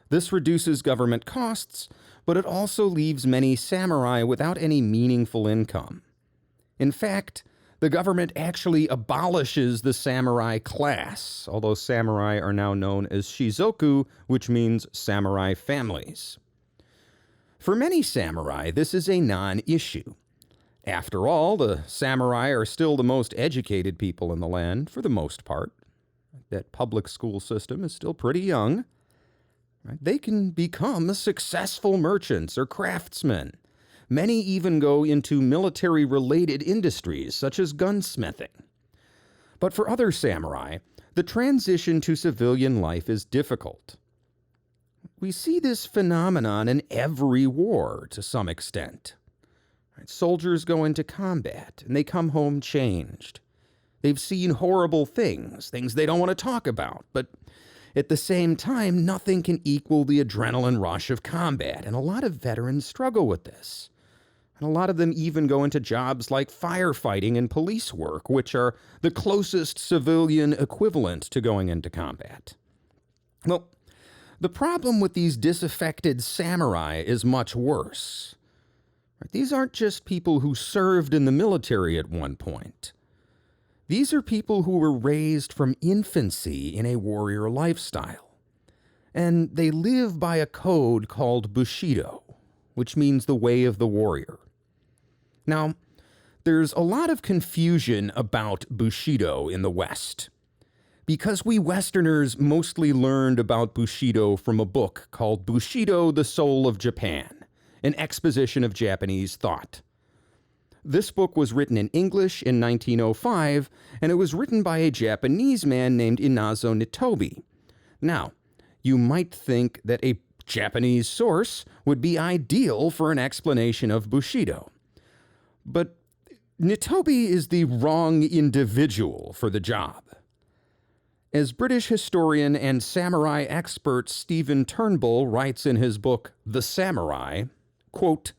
This reduces government costs, but it also leaves many samurai without any meaningful income. In fact, the government actually abolishes the samurai class, although samurai are now known as shizoku, which means samurai families. For many samurai, this is a non-issue. After all, the samurai are still the most educated people in the land, for the most part. That public school system is still pretty young. They can become successful merchants or craftsmen. Many even go into military-related industries, such as gunsmithing. But for other samurai, the transition to civilian life is difficult. We see this phenomenon in every war to some extent. Soldiers go into combat, and they come home changed. They've seen horrible things they don't want to talk about, but at the same time, nothing can equal the adrenaline rush of combat, and a lot of veterans struggle with this. And a lot of them even go into jobs like firefighting and police work, which are the closest civilian equivalent to going into combat. Well, the problem with these disaffected samurai is much worse. These aren't just people who served in the military at one point. These are people who were raised from infancy in a warrior lifestyle. And they live by a code called Bushido, which means the way of the warrior. Now, there's a lot of confusion about Bushido in the West, because we Westerners mostly learned about Bushido from a book called Bushido, the Soul of Japan, an exposition of Japanese thought. This book was written in English in 1905, and it was written by a Japanese man named Inazo Nitobe. Now, you might think that a Japanese source would be ideal for an explanation of Bushido. But Nitobe is the wrong individual for the job. As British historian and samurai expert Stephen Turnbull writes in his book, The Samurai, quote,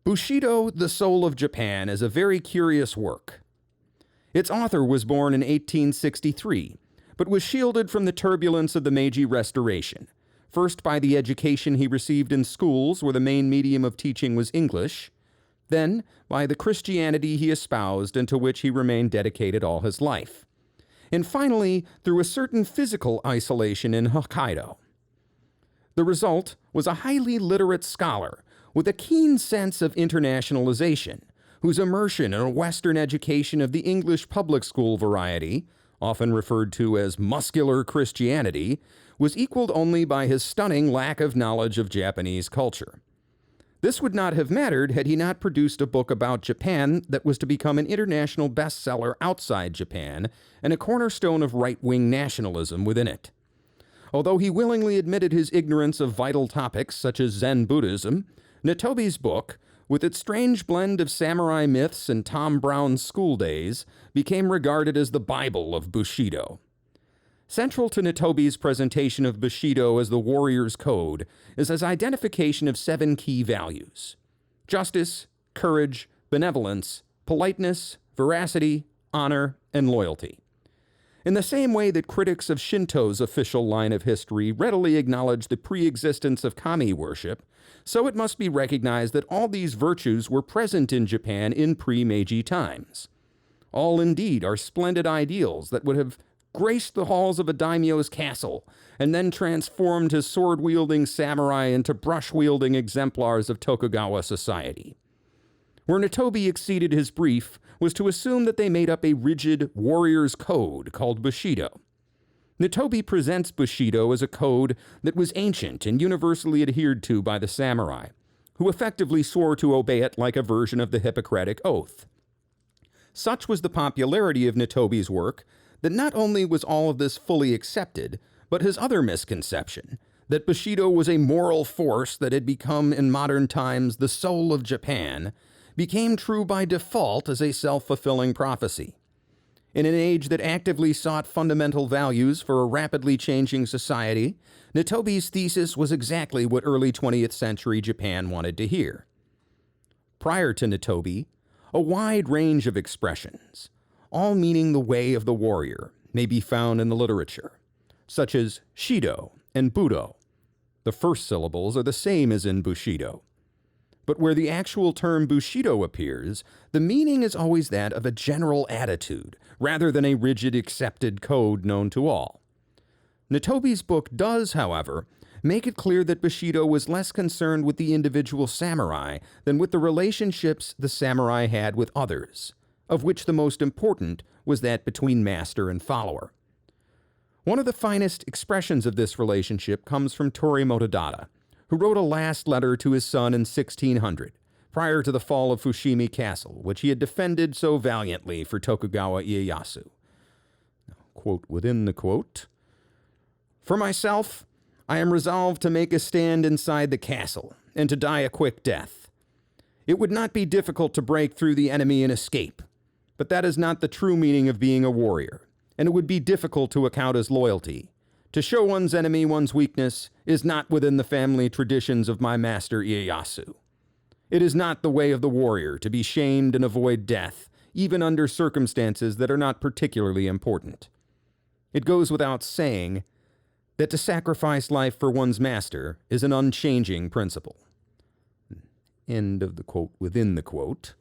Bushido, the Soul of Japan, is a very curious work. Its author was born in 1863, but was shielded from the turbulence of the Meiji Restoration, first by the education he received in schools where the main medium of teaching was English, then by the Christianity he espoused and to which he remained dedicated all his life, and finally through a certain physical isolation in Hokkaido. The result was a highly literate scholar with a keen sense of internationalization, whose immersion in a Western education of the English public school variety, often referred to as muscular Christianity, was equaled only by his stunning lack of knowledge of Japanese culture. This would not have mattered had he not produced a book about Japan that was to become an international bestseller outside Japan and a cornerstone of right-wing nationalism within it. Although he willingly admitted his ignorance of vital topics such as Zen Buddhism, Nitobe's book, with its strange blend of samurai myths and Tom Brown's school days, became regarded as the Bible of Bushido. Central to Nitobe's presentation of Bushido as the warrior's code is his identification of 7 key values: justice, courage, benevolence, politeness, veracity, honor, and loyalty. In the same way that critics of Shinto's official line of history readily acknowledge the pre-existence of kami worship, so it must be recognized that all these virtues were present in Japan in pre-Meiji times. All indeed are splendid ideals that would have graced the halls of a daimyo's castle and then transformed his sword-wielding samurai into brush-wielding exemplars of Tokugawa society. Where Nitobe exceeded his brief was to assume that they made up a rigid warrior's code called Bushido. Nitobe presents Bushido as a code that was ancient and universally adhered to by the samurai, who effectively swore to obey it like a version of the Hippocratic Oath. Such was the popularity of Nitobe's work that not only was all of this fully accepted, but his other misconception, that Bushido was a moral force that had become in modern times the soul of Japan, became true by default as a self-fulfilling prophecy. In an age that actively sought fundamental values for a rapidly changing society, Nitobe's thesis was exactly what early 20th century Japan wanted to hear. Prior to Nitobe, a wide range of expressions, all meaning the way of the warrior, may be found in the literature, such as Shido and Budo. The first syllables are the same as in Bushido. But where the actual term Bushido appears, the meaning is always that of a general attitude, rather than a rigid accepted code known to all. Nitobe's book does, however, make it clear that Bushido was less concerned with the individual samurai than with the relationships the samurai had with others, of which the most important was that between master and follower. One of the finest expressions of this relationship comes from Torimoto Dada, who wrote a last letter to his son in 1600, prior to the fall of Fushimi Castle, which he had defended so valiantly for Tokugawa Ieyasu. Now, quote within the quote, "For myself, I am resolved to make a stand inside the castle, and to die a quick death. It would not be difficult to break through the enemy and escape, but that is not the true meaning of being a warrior, and it would be difficult to account as loyalty. To show one's enemy one's weakness is not within the family traditions of my master Ieyasu. It is not the way of the warrior to be shamed and avoid death, even under circumstances that are not particularly important. It goes without saying that to sacrifice life for one's master is an unchanging principle." End of the quote within the quote.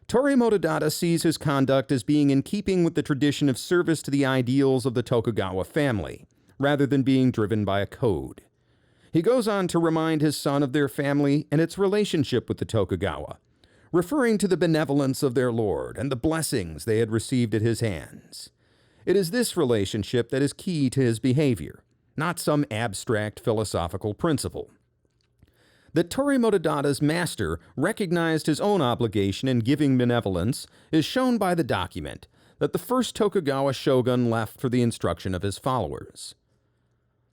Torimoto Dada sees his conduct as being in keeping with the tradition of service to the ideals of the Tokugawa family, rather than being driven by a code. He goes on to remind his son of their family and its relationship with the Tokugawa, referring to the benevolence of their lord and the blessings they had received at his hands. It is this relationship that is key to his behavior, not some abstract philosophical principle. That Torimoto Dada's master recognized his own obligation in giving benevolence is shown by the document that the first Tokugawa shogun left for the instruction of his followers.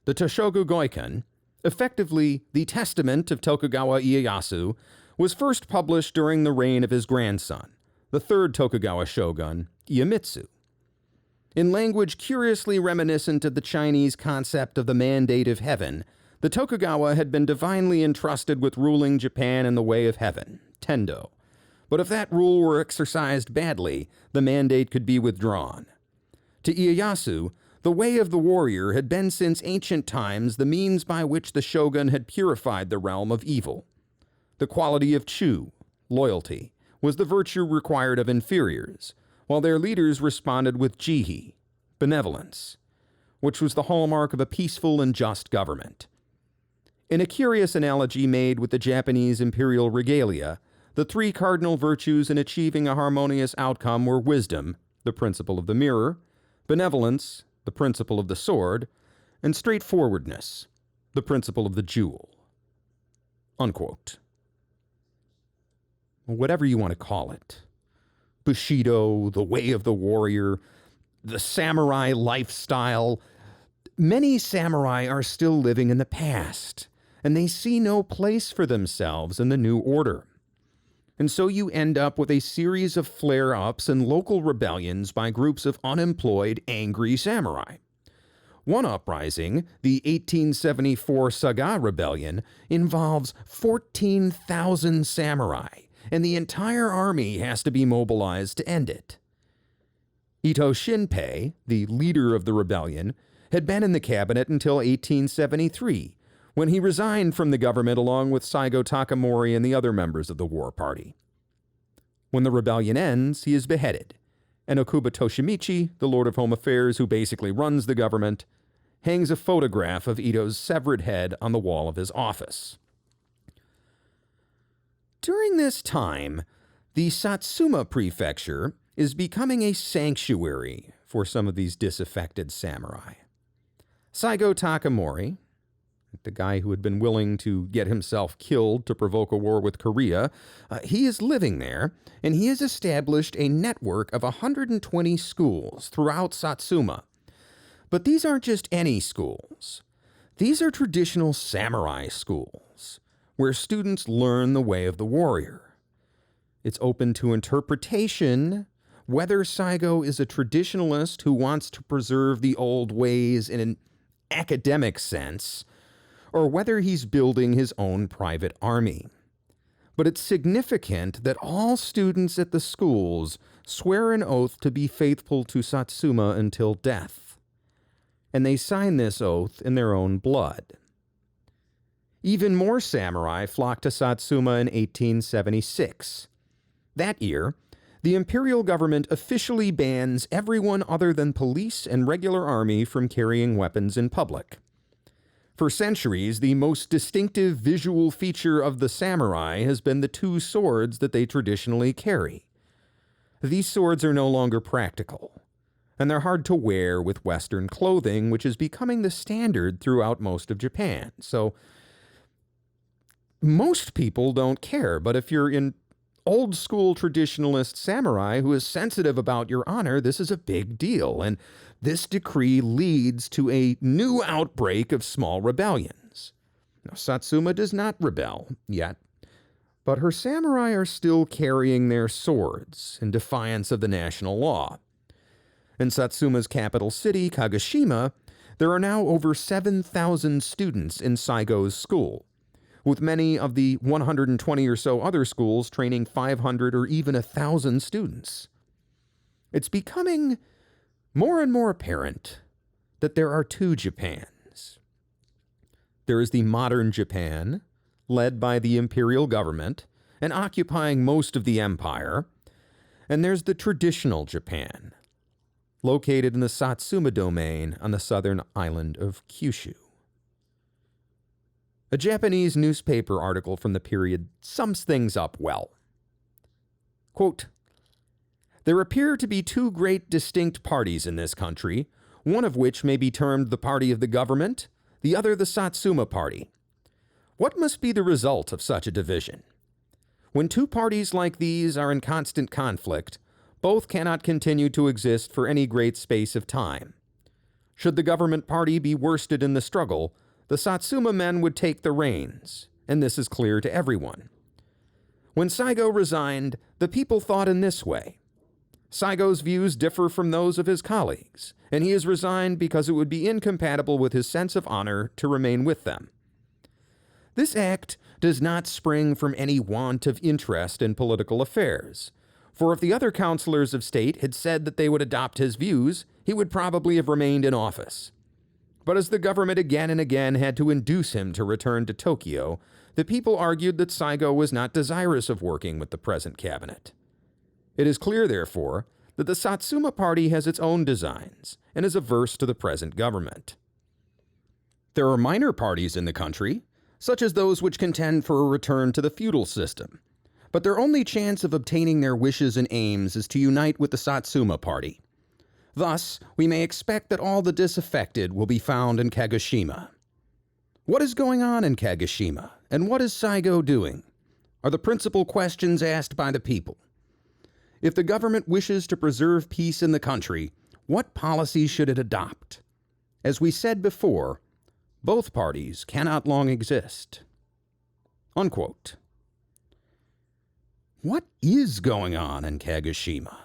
The Toshogu Goikan, effectively the testament of Tokugawa Ieyasu, was first published during the reign of his grandson, the third Tokugawa shogun, Iemitsu. In language curiously reminiscent of the Chinese concept of the mandate of heaven, the Tokugawa had been divinely entrusted with ruling Japan in the way of heaven, Tendo. But if that rule were exercised badly, the mandate could be withdrawn. To Ieyasu, the way of the warrior had been since ancient times the means by which the shogun had purified the realm of evil. The quality of chu, loyalty, was the virtue required of inferiors, while their leaders responded with jihi, benevolence, which was the hallmark of a peaceful and just government. In a curious analogy made with the Japanese imperial regalia, the three cardinal virtues in achieving a harmonious outcome were wisdom, the principle of the mirror, benevolence, the principle of the sword, and straightforwardness, the principle of the jewel. Unquote. Whatever you want to call it. Bushido, the way of the warrior, the samurai lifestyle. Many samurai are still living in the past, and they see no place for themselves in the new order. And so you end up with a series of flare-ups and local rebellions by groups of unemployed, angry samurai. One uprising, the 1874 Saga Rebellion, involves 14,000 samurai, and the entire army has to be mobilized to end it. Ito Shinpei, the leader of the rebellion, had been in the cabinet until 1873, when he resigned from the government along with Saigo Takamori and the other members of the war party. When the rebellion ends, he is beheaded, and Okuba Toshimichi, the Lord of Home Affairs who basically runs the government, hangs a photograph of Ito's severed head on the wall of his office. During this time, the Satsuma Prefecture is becoming a sanctuary for some of these disaffected samurai. Saigo Takamori, the guy who had been willing to get himself killed to provoke a war with Korea, he is living there, and he has established a network of 120 schools throughout Satsuma. But these aren't just any schools. These are traditional samurai schools, where students learn the way of the warrior. It's open to interpretation whether Saigo is a traditionalist who wants to preserve the old ways in an academic sense, or whether he's building his own private army. But it's significant that all students at the schools swear an oath to be faithful to Satsuma until death, and they sign this oath in their own blood. Even more samurai flocked to Satsuma in 1876. That year, the imperial government officially bans everyone other than police and regular army from carrying weapons in public. For centuries, the most distinctive visual feature of the samurai has been the two swords that they traditionally carry. These swords are no longer practical, and they're hard to wear with Western clothing, which is becoming the standard throughout most of Japan. So, most people don't care, but if you're an old-school traditionalist samurai who is sensitive about your honor, this is a big deal, and this decree leads to a new outbreak of small rebellions. Now, Satsuma does not rebel yet, but her samurai are still carrying their swords in defiance of the national law. In Satsuma's capital city, Kagoshima, there are now over 7,000 students in Saigo's school, with many of the 120 or so other schools training 500 or even 1,000 students. It's becoming more and more apparent that there are two Japans. There is the modern Japan, led by the imperial government and occupying most of the empire, and there's the traditional Japan, located in the Choshu Domain on the southern island of Kyushu. A Japanese newspaper article from the period sums things up well. Quote, "There appear to be two great distinct parties in this country, one of which may be termed the party of the government, the other the Satsuma party. What must be the result of such a division? When two parties like these are in constant conflict, both cannot continue to exist for any great space of time. Should the government party be worsted in the struggle, the Satsuma men would take the reins, and this is clear to everyone. When Saigo resigned, the people thought in this way. Saigo's views differ from those of his colleagues, and he has resigned because it would be incompatible with his sense of honor to remain with them. This act does not spring from any want of interest in political affairs, for if the other counselors of state had said that they would adopt his views, he would probably have remained in office. But as the government again and again had to induce him to return to Tokyo, the people argued that Saigo was not desirous of working with the present cabinet. It is clear, therefore, that the Satsuma party has its own designs and is averse to the present government. There are minor parties in the country, such as those which contend for a return to the feudal system. But their only chance of obtaining their wishes and aims is to unite with the Satsuma party. Thus, we may expect that all the disaffected will be found in Kagoshima. What is going on in Kagoshima, and what is Saigo doing, are the principal questions asked by the people. If the government wishes to preserve peace in the country, what policy should it adopt? As we said before, both parties cannot long exist." Unquote. What is going on in Kagoshima?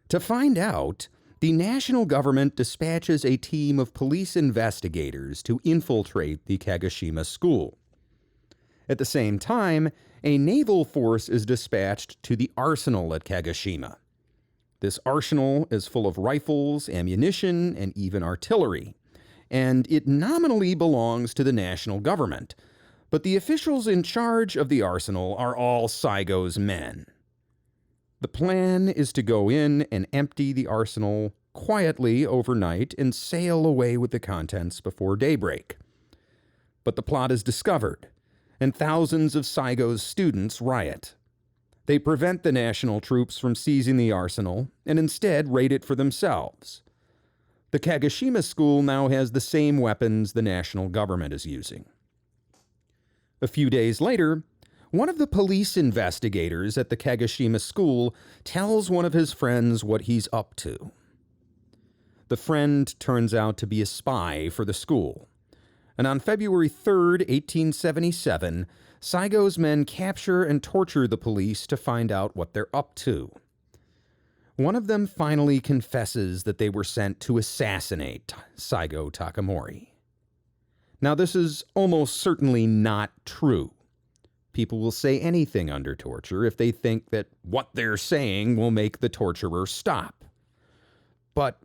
To find out, the national government dispatches a team of police investigators to infiltrate the Kagoshima school. At the same time, a naval force is dispatched to the arsenal at Kagoshima. This arsenal is full of rifles, ammunition, and even artillery, and it nominally belongs to the national government, but the officials in charge of the arsenal are all Saigo's men. The plan is to go in and empty the arsenal quietly overnight and sail away with the contents before daybreak. But the plot is discovered, and thousands of Saigo's students riot. They prevent the national troops from seizing the arsenal and instead raid it for themselves. The Kagoshima school now has the same weapons the national government is using. A few days later, one of the police investigators at the Kagoshima school tells one of his friends what he's up to. The friend turns out to be a spy for the school, and on February 3rd, 1877, Saigo's men capture and torture the police to find out what they're up to. One of them finally confesses that they were sent to assassinate Saigo Takamori. Now, this is almost certainly not true. People will say anything under torture if they think that what they're saying will make the torturer stop. But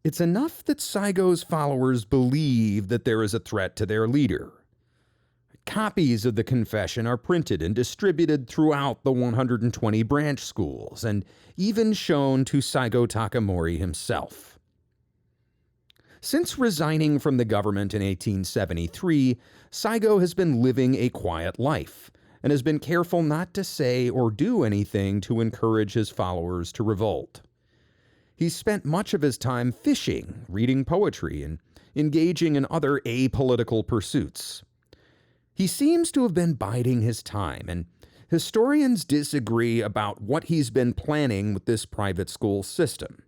it's enough that Saigo's followers believe that there is a threat to their leader. Copies of the confession are printed and distributed throughout the 120 branch schools, and even shown to Saigo Takamori himself. Since resigning from the government in 1873, Saigo has been living a quiet life, and has been careful not to say or do anything to encourage his followers to revolt. He's spent much of his time fishing, reading poetry, and engaging in other apolitical pursuits. He seems to have been biding his time, and historians disagree about what he's been planning with this private school system.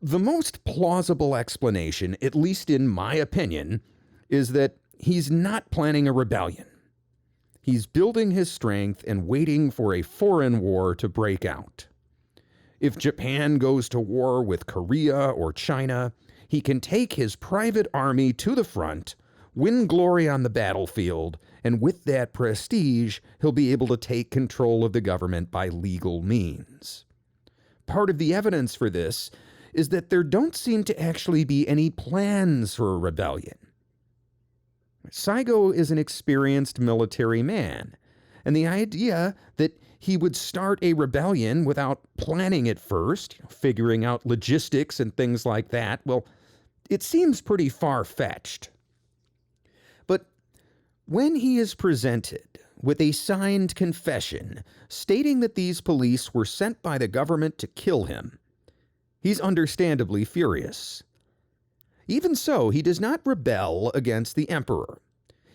The most plausible explanation, at least in my opinion, is that he's not planning a rebellion. He's building his strength and waiting for a foreign war to break out. If Japan goes to war with Korea or China, he can take his private army to the front, win glory on the battlefield, and with that prestige, he'll be able to take control of the government by legal means. Part of the evidence for this is that there don't seem to actually be any plans for a rebellion. Saigo is an experienced military man, and the idea that he would start a rebellion without planning it first, figuring out logistics and things like that, well, it seems pretty far-fetched. But when he is presented with a signed confession stating that these police were sent by the government to kill him, he's understandably furious. Even so, he does not rebel against the emperor.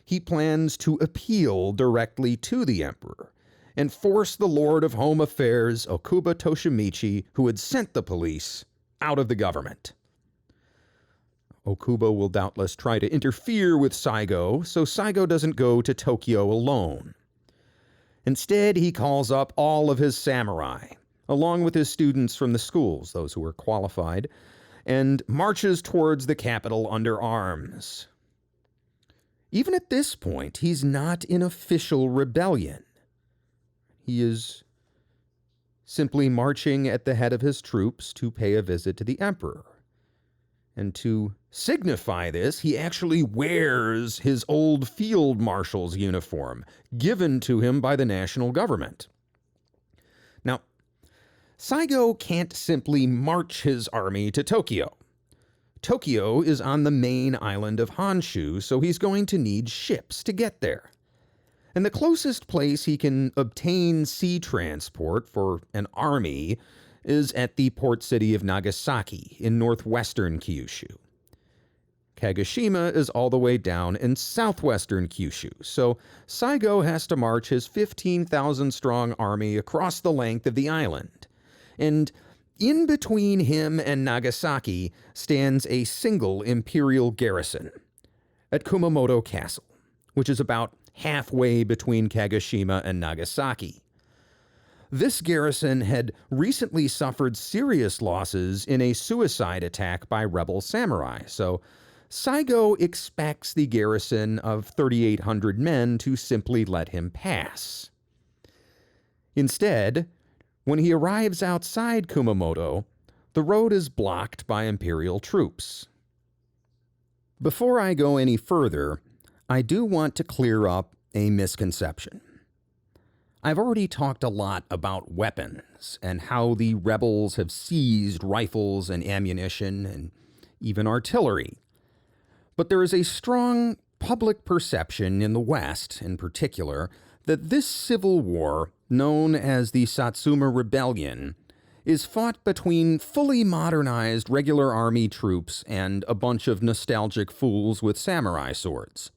He plans to appeal directly to the emperor and force the Lord of Home Affairs, Okuba Toshimichi, who had sent the police, out of the government. Okuba will doubtless try to interfere with Saigo, so Saigo doesn't go to Tokyo alone. Instead, he calls up all of his samurai, along with his students from the schools, those who are qualified, and marches towards the capital under arms. Even at this point, he's not in official rebellion. He is simply marching at the head of his troops to pay a visit to the emperor. And to signify this, he actually wears his old field marshal's uniform, given to him by the national government. Now, Saigo can't simply march his army to Tokyo. Tokyo is on the main island of Honshu, so he's going to need ships to get there. And the closest place he can obtain sea transport for an army is at the port city of Nagasaki in northwestern Kyushu. Kagoshima is all the way down in southwestern Kyushu, so Saigo has to march his 15,000-strong army across the length of the island. And in between him and Nagasaki stands a single imperial garrison at Kumamoto Castle, which is about halfway between Kagoshima and Nagasaki. This garrison had recently suffered serious losses in a suicide attack by rebel samurai, so Saigo expects the garrison of 3,800 men to simply let him pass. Instead, when he arrives outside Kumamoto, the road is blocked by Imperial troops. Before I go any further, I do want to clear up a misconception. I've already talked a lot about weapons and how the rebels have seized rifles and ammunition and even artillery. But there is a strong public perception in the West, in particular, that this civil war, known as the Satsuma Rebellion, is fought between fully modernized regular army troops and a bunch of nostalgic fools with samurai swords.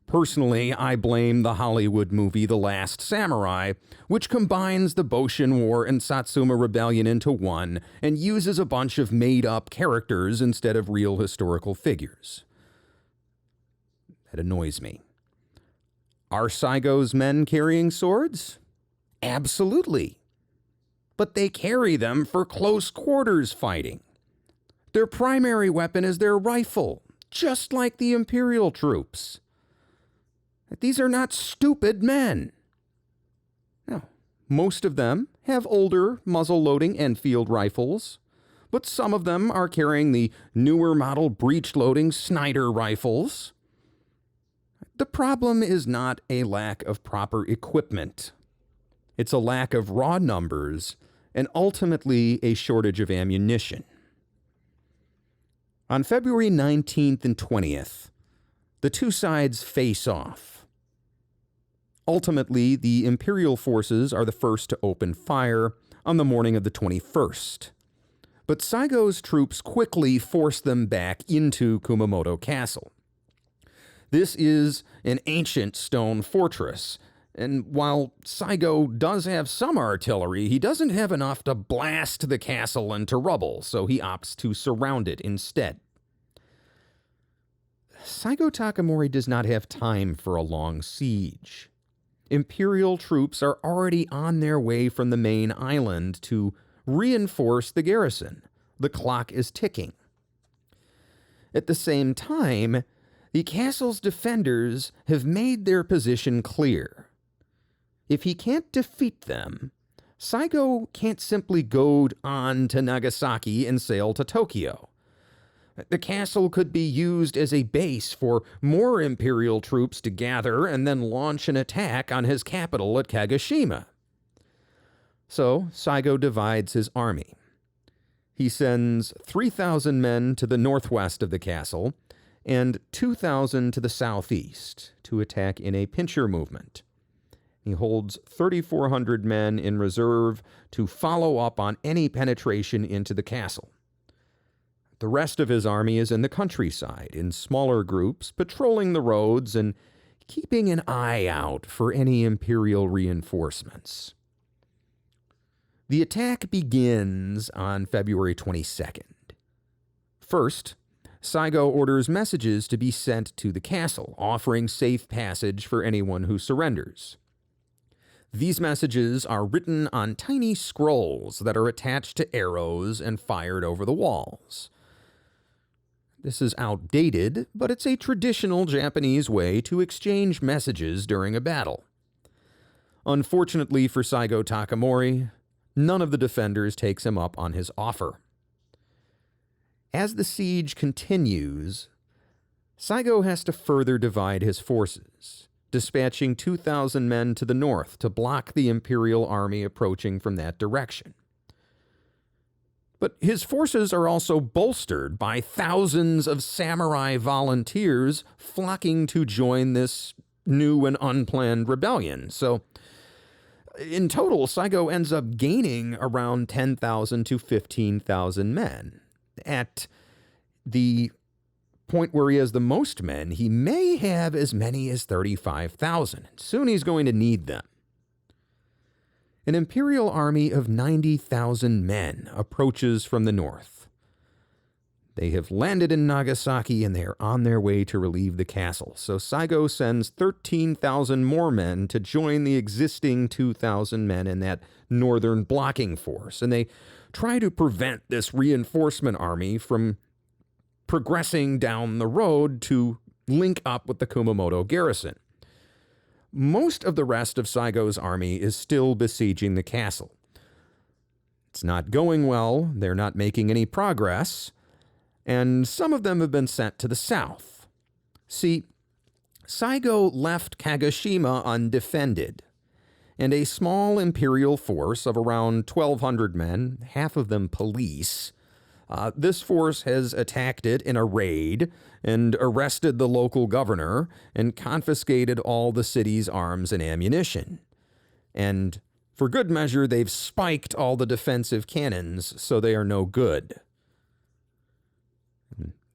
Personally, I blame the Hollywood movie The Last Samurai, which combines the Boshin War and Satsuma Rebellion into one and uses a bunch of made-up characters instead of real historical figures. That annoys me. Are Saigo's men carrying swords? Absolutely. But they carry them for close quarters fighting. Their primary weapon is their rifle, just like the Imperial troops. These are not stupid men. Now, most of them have older muzzle-loading Enfield rifles, but some of them are carrying the newer model breech-loading Snider rifles. The problem is not a lack of proper equipment. It's a lack of raw numbers and ultimately a shortage of ammunition. On February 19th and 20th, the two sides face off. Ultimately, the Imperial forces are the first to open fire on the morning of the 21st. But Saigo's troops quickly force them back into Kumamoto Castle. This is an ancient stone fortress, and while Saigo does have some artillery, he doesn't have enough to blast the castle into rubble, so he opts to surround it instead. Saigo Takamori does not have time for a long siege. Imperial troops are already on their way from the main island to reinforce the garrison. The clock is ticking. At the same time, the castle's defenders have made their position clear. If he can't defeat them, Saigo can't simply go on to Nagasaki and sail to Tokyo. The castle could be used as a base for more Imperial troops to gather and then launch an attack on his capital at Kagoshima. So, Saigo divides his army. He sends 3,000 men to the northwest of the castle and 2,000 to the southeast to attack in a pincher movement. He holds 3,400 men in reserve to follow up on any penetration into the castle. The rest of his army is in the countryside, in smaller groups, patrolling the roads and keeping an eye out for any Imperial reinforcements. The attack begins on February 22nd. First, Saigo orders messages to be sent to the castle, offering safe passage for anyone who surrenders. These messages are written on tiny scrolls that are attached to arrows and fired over the walls. This is outdated, but it's a traditional Japanese way to exchange messages during a battle. Unfortunately for Saigo Takamori, none of the defenders takes him up on his offer. As the siege continues, Saigo has to further divide his forces, dispatching 2,000 men to the north to block the Imperial army approaching from that direction. But his forces are also bolstered by thousands of samurai volunteers flocking to join this new and unplanned rebellion. So in total, Saigo ends up gaining around 10,000 to 15,000 men. At the point where he has the most men, he may have as many as 35,000. Soon he's going to need them. An imperial army of 90,000 men approaches from the north. They have landed in Nagasaki and they are on their way to relieve the castle. So Saigo sends 13,000 more men to join the existing 2,000 men in that northern blocking force. And they try to prevent this reinforcement army from progressing down the road to link up with the Kumamoto garrison. Most of the rest of Saigo's army is still besieging the castle. It's not going well, they're not making any progress, and some of them have been sent to the south. See, Saigo left Kagoshima undefended, and a small imperial force of around 1,200 men, half of them police, this force has attacked it in a raid and arrested the local governor and confiscated all the city's arms and ammunition. And for good measure, they've spiked all the defensive cannons so they are no good.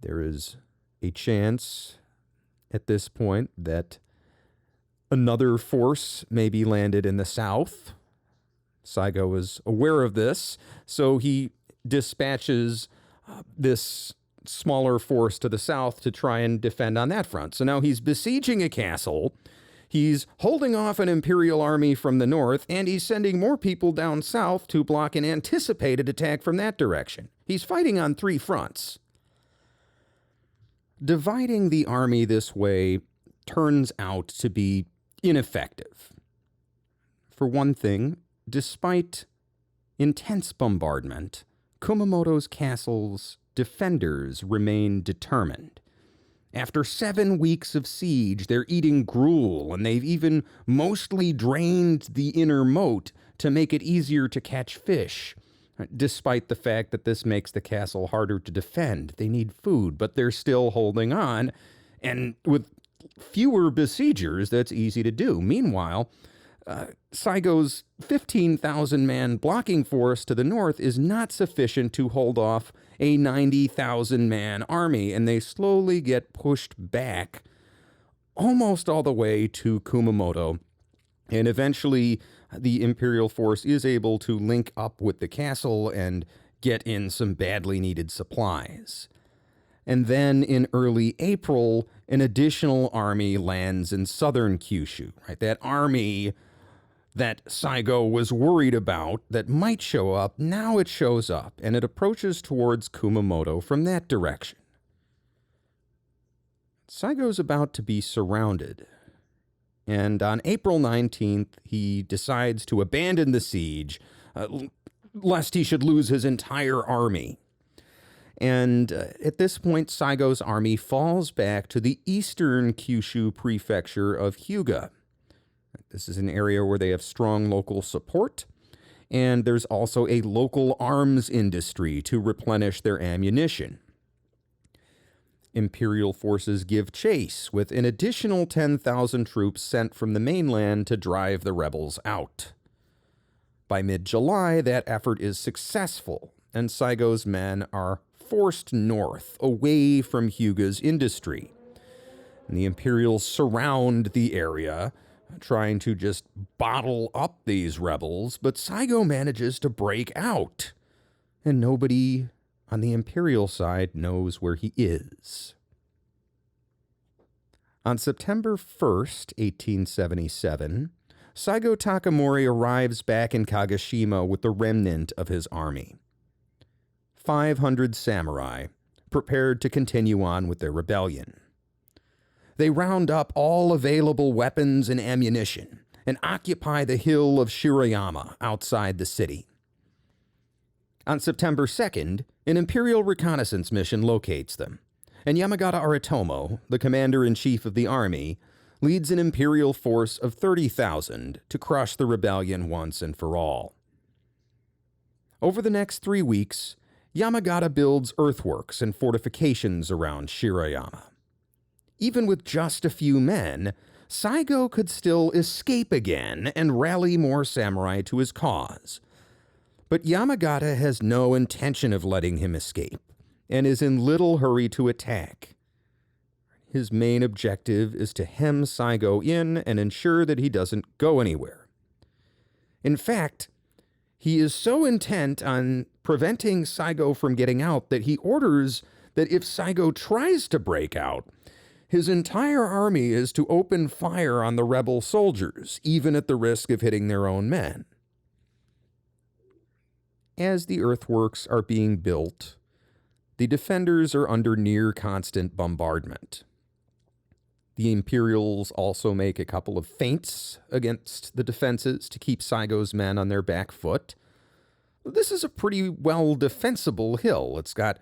There is a chance at this point that another force may be landed in the south. Saigo is aware of this, so he dispatches this smaller force to the south to try and defend on that front. So now he's besieging a castle, he's holding off an imperial army from the north, and he's sending more people down south to block an anticipated attack from that direction. He's fighting on 3 fronts. Dividing the army this way turns out to be ineffective. For one thing, despite intense bombardment, Kumamoto's castle's defenders remain determined. After 7 weeks of siege, they're eating gruel, and they've even mostly drained the inner moat to make it easier to catch fish. Despite the fact that this makes the castle harder to defend. They need food, but they're still holding on, and with fewer besiegers, that's easy to do. Meanwhile, Saigo's 15,000-man blocking force to the north is not sufficient to hold off a 90,000-man army, and they slowly get pushed back almost all the way to Kumamoto. And eventually, the Imperial force is able to link up with the castle and get in some badly needed supplies. And then in early April, an additional army lands in southern Kyushu, right? That army that Saigo was worried about that might show up, now it shows up, and it approaches towards Kumamoto from that direction. Saigo's about to be surrounded, and on April 19th, he decides to abandon the siege, lest he should lose his entire army. And at this point, Saigo's army falls back to the eastern Kyushu prefecture of Hyuga. This is an area where they have strong local support, and there's also a local arms industry to replenish their ammunition. Imperial forces give chase, with an additional 10,000 troops sent from the mainland to drive the rebels out. By mid-July, that effort is successful, and Saigo's men are forced north, away from Hyuga's industry. And the Imperials surround the area, trying to just bottle up these rebels, but Saigo manages to break out, and nobody on the Imperial side knows where he is. On September 1st, 1877, Saigo Takamori arrives back in Kagoshima with the remnant of his army. 500 samurai, prepared to continue on with their rebellion. They round up all available weapons and ammunition and occupy the hill of Shirayama outside the city. On September 2nd, an Imperial reconnaissance mission locates them, and Yamagata Aritomo, the commander-in-chief of the army, leads an Imperial force of 30,000 to crush the rebellion once and for all. Over the next 3 weeks, Yamagata builds earthworks and fortifications around Shirayama. Even with just a few men, Saigo could still escape again and rally more samurai to his cause. But Yamagata has no intention of letting him escape, and is in little hurry to attack. His main objective is to hem Saigo in and ensure that he doesn't go anywhere. In fact, he is so intent on preventing Saigo from getting out that he orders that if Saigo tries to break out, his entire army is to open fire on the rebel soldiers, even at the risk of hitting their own men. As the earthworks are being built, the defenders are under near constant bombardment. The Imperials also make a couple of feints against the defenses to keep Saigo's men on their back foot. This is a pretty well defensible hill. It's got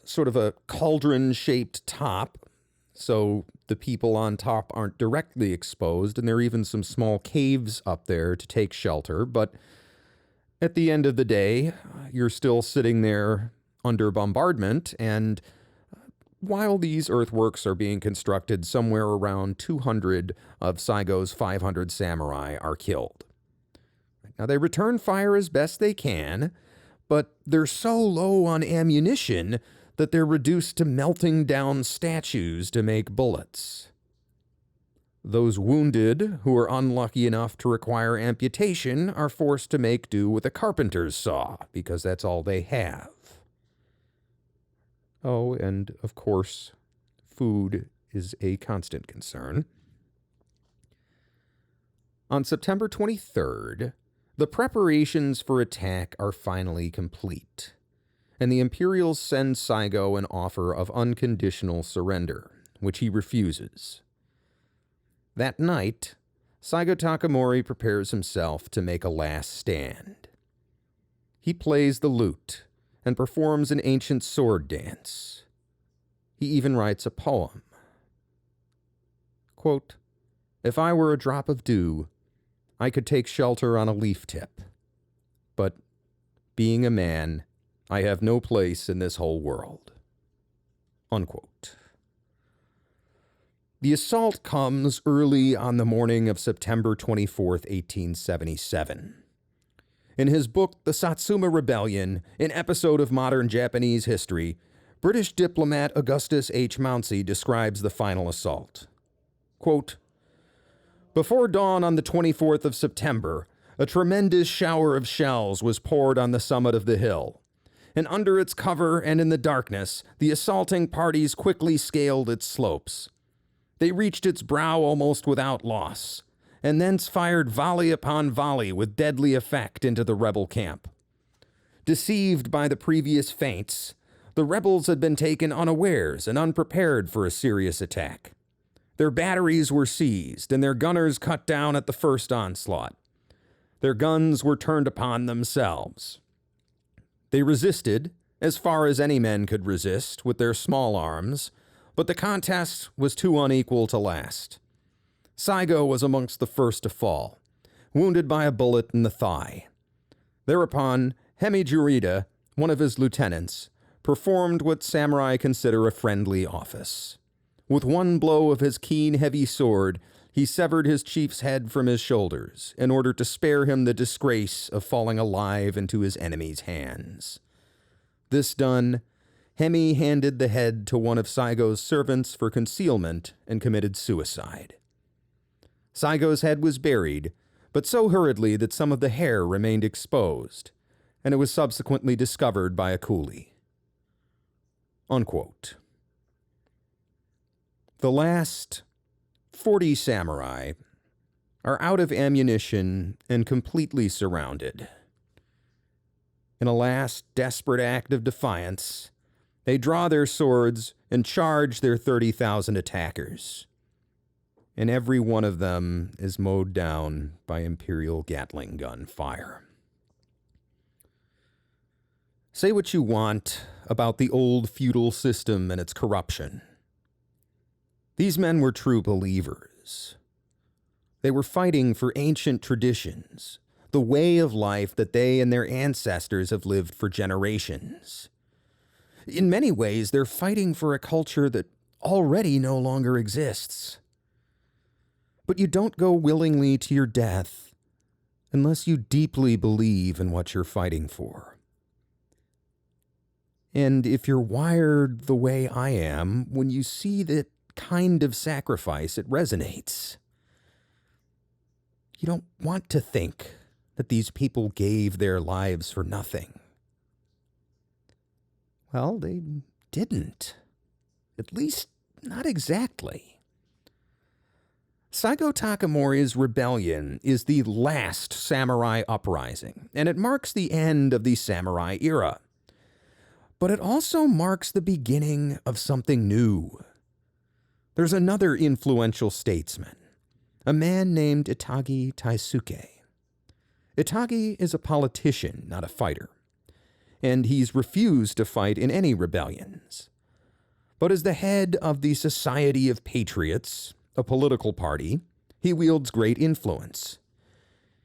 sort of a cauldron-shaped top, so the people on top aren't directly exposed, and there are even some small caves up there to take shelter. But at the end of the day, you're still sitting there under bombardment, and while these earthworks are being constructed, somewhere around 200 of Saigo's 500 samurai are killed. Now, they return fire as best they can, but they're so low on ammunition that they're reduced to melting down statues to make bullets. Those wounded, who are unlucky enough to require amputation, are forced to make do with a carpenter's saw, because that's all they have. Oh, and of course, food is a constant concern. On September 23rd, the preparations for attack are finally complete, and the Imperials send Saigo an offer of unconditional surrender, which he refuses. That night, Saigo Takamori prepares himself to make a last stand. He plays the lute and performs an ancient sword dance. He even writes a poem. Quote, "If I were a drop of dew, I could take shelter on a leaf tip. But, being a man, I have no place in this whole world." Unquote. The assault comes early on the morning of September 24th, 1877. In his book, The Satsuma Rebellion, an episode of modern Japanese history, British diplomat Augustus H. Mounsey describes the final assault. Quote, "Before dawn on the 24th of September, a tremendous shower of shells was poured on the summit of the hill, and under its cover and in the darkness, the assaulting parties quickly scaled its slopes. They reached its brow almost without loss, and thence fired volley upon volley with deadly effect into the rebel camp. Deceived by the previous feints, the rebels had been taken unawares and unprepared for a serious attack. Their batteries were seized, and their gunners cut down at the first onslaught. Their guns were turned upon themselves. They resisted, as far as any men could resist, with their small arms, but the contest was too unequal to last. Saigo was amongst the first to fall, wounded by a bullet in the thigh. Thereupon, Hemijurida, one of his lieutenants, performed what samurai consider a friendly office. With one blow of his keen, heavy sword, he severed his chief's head from his shoulders in order to spare him the disgrace of falling alive into his enemy's hands. This done, Hemi handed the head to one of Saigo's servants for concealment and committed suicide. Saigo's head was buried, but so hurriedly that some of the hair remained exposed, and it was subsequently discovered by a coolie. Unquote. The last 40 samurai are out of ammunition and completely surrounded. In a last desperate act of defiance, they draw their swords and charge their 30,000 attackers. And every one of them is mowed down by Imperial Gatling gun fire. Say what you want about the old feudal system and its corruption. These men were true believers. They were fighting for ancient traditions, the way of life that they and their ancestors have lived for generations. In many ways, they're fighting for a culture that already no longer exists. But you don't go willingly to your death unless you deeply believe in what you're fighting for. And if you're wired the way I am, when you see that kind of sacrifice, it resonates. You don't want to think that these people gave their lives for nothing. Well, they didn't. At least, not exactly. Saigo Takamori's rebellion is the last samurai uprising, and it marks the end of the samurai era. But it also marks the beginning of something new. There's another influential statesman, a man named Itagi Taisuke. Itagi is a politician, not a fighter, and he's refused to fight in any rebellions. But as the head of the Society of Patriots, a political party, he wields great influence.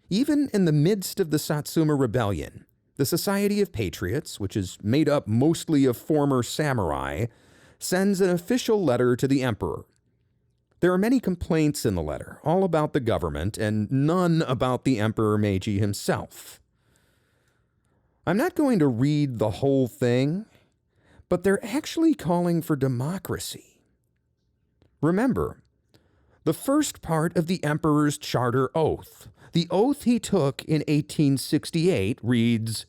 Even in the midst of the Satsuma Rebellion, the Society of Patriots, which is made up mostly of former samurai, sends an official letter to the emperor. There are many complaints in the letter, all about the government, and none about the Emperor Meiji himself. I'm not going to read the whole thing, but they're actually calling for democracy. Remember, the first part of the emperor's charter oath, the oath he took in 1868, reads,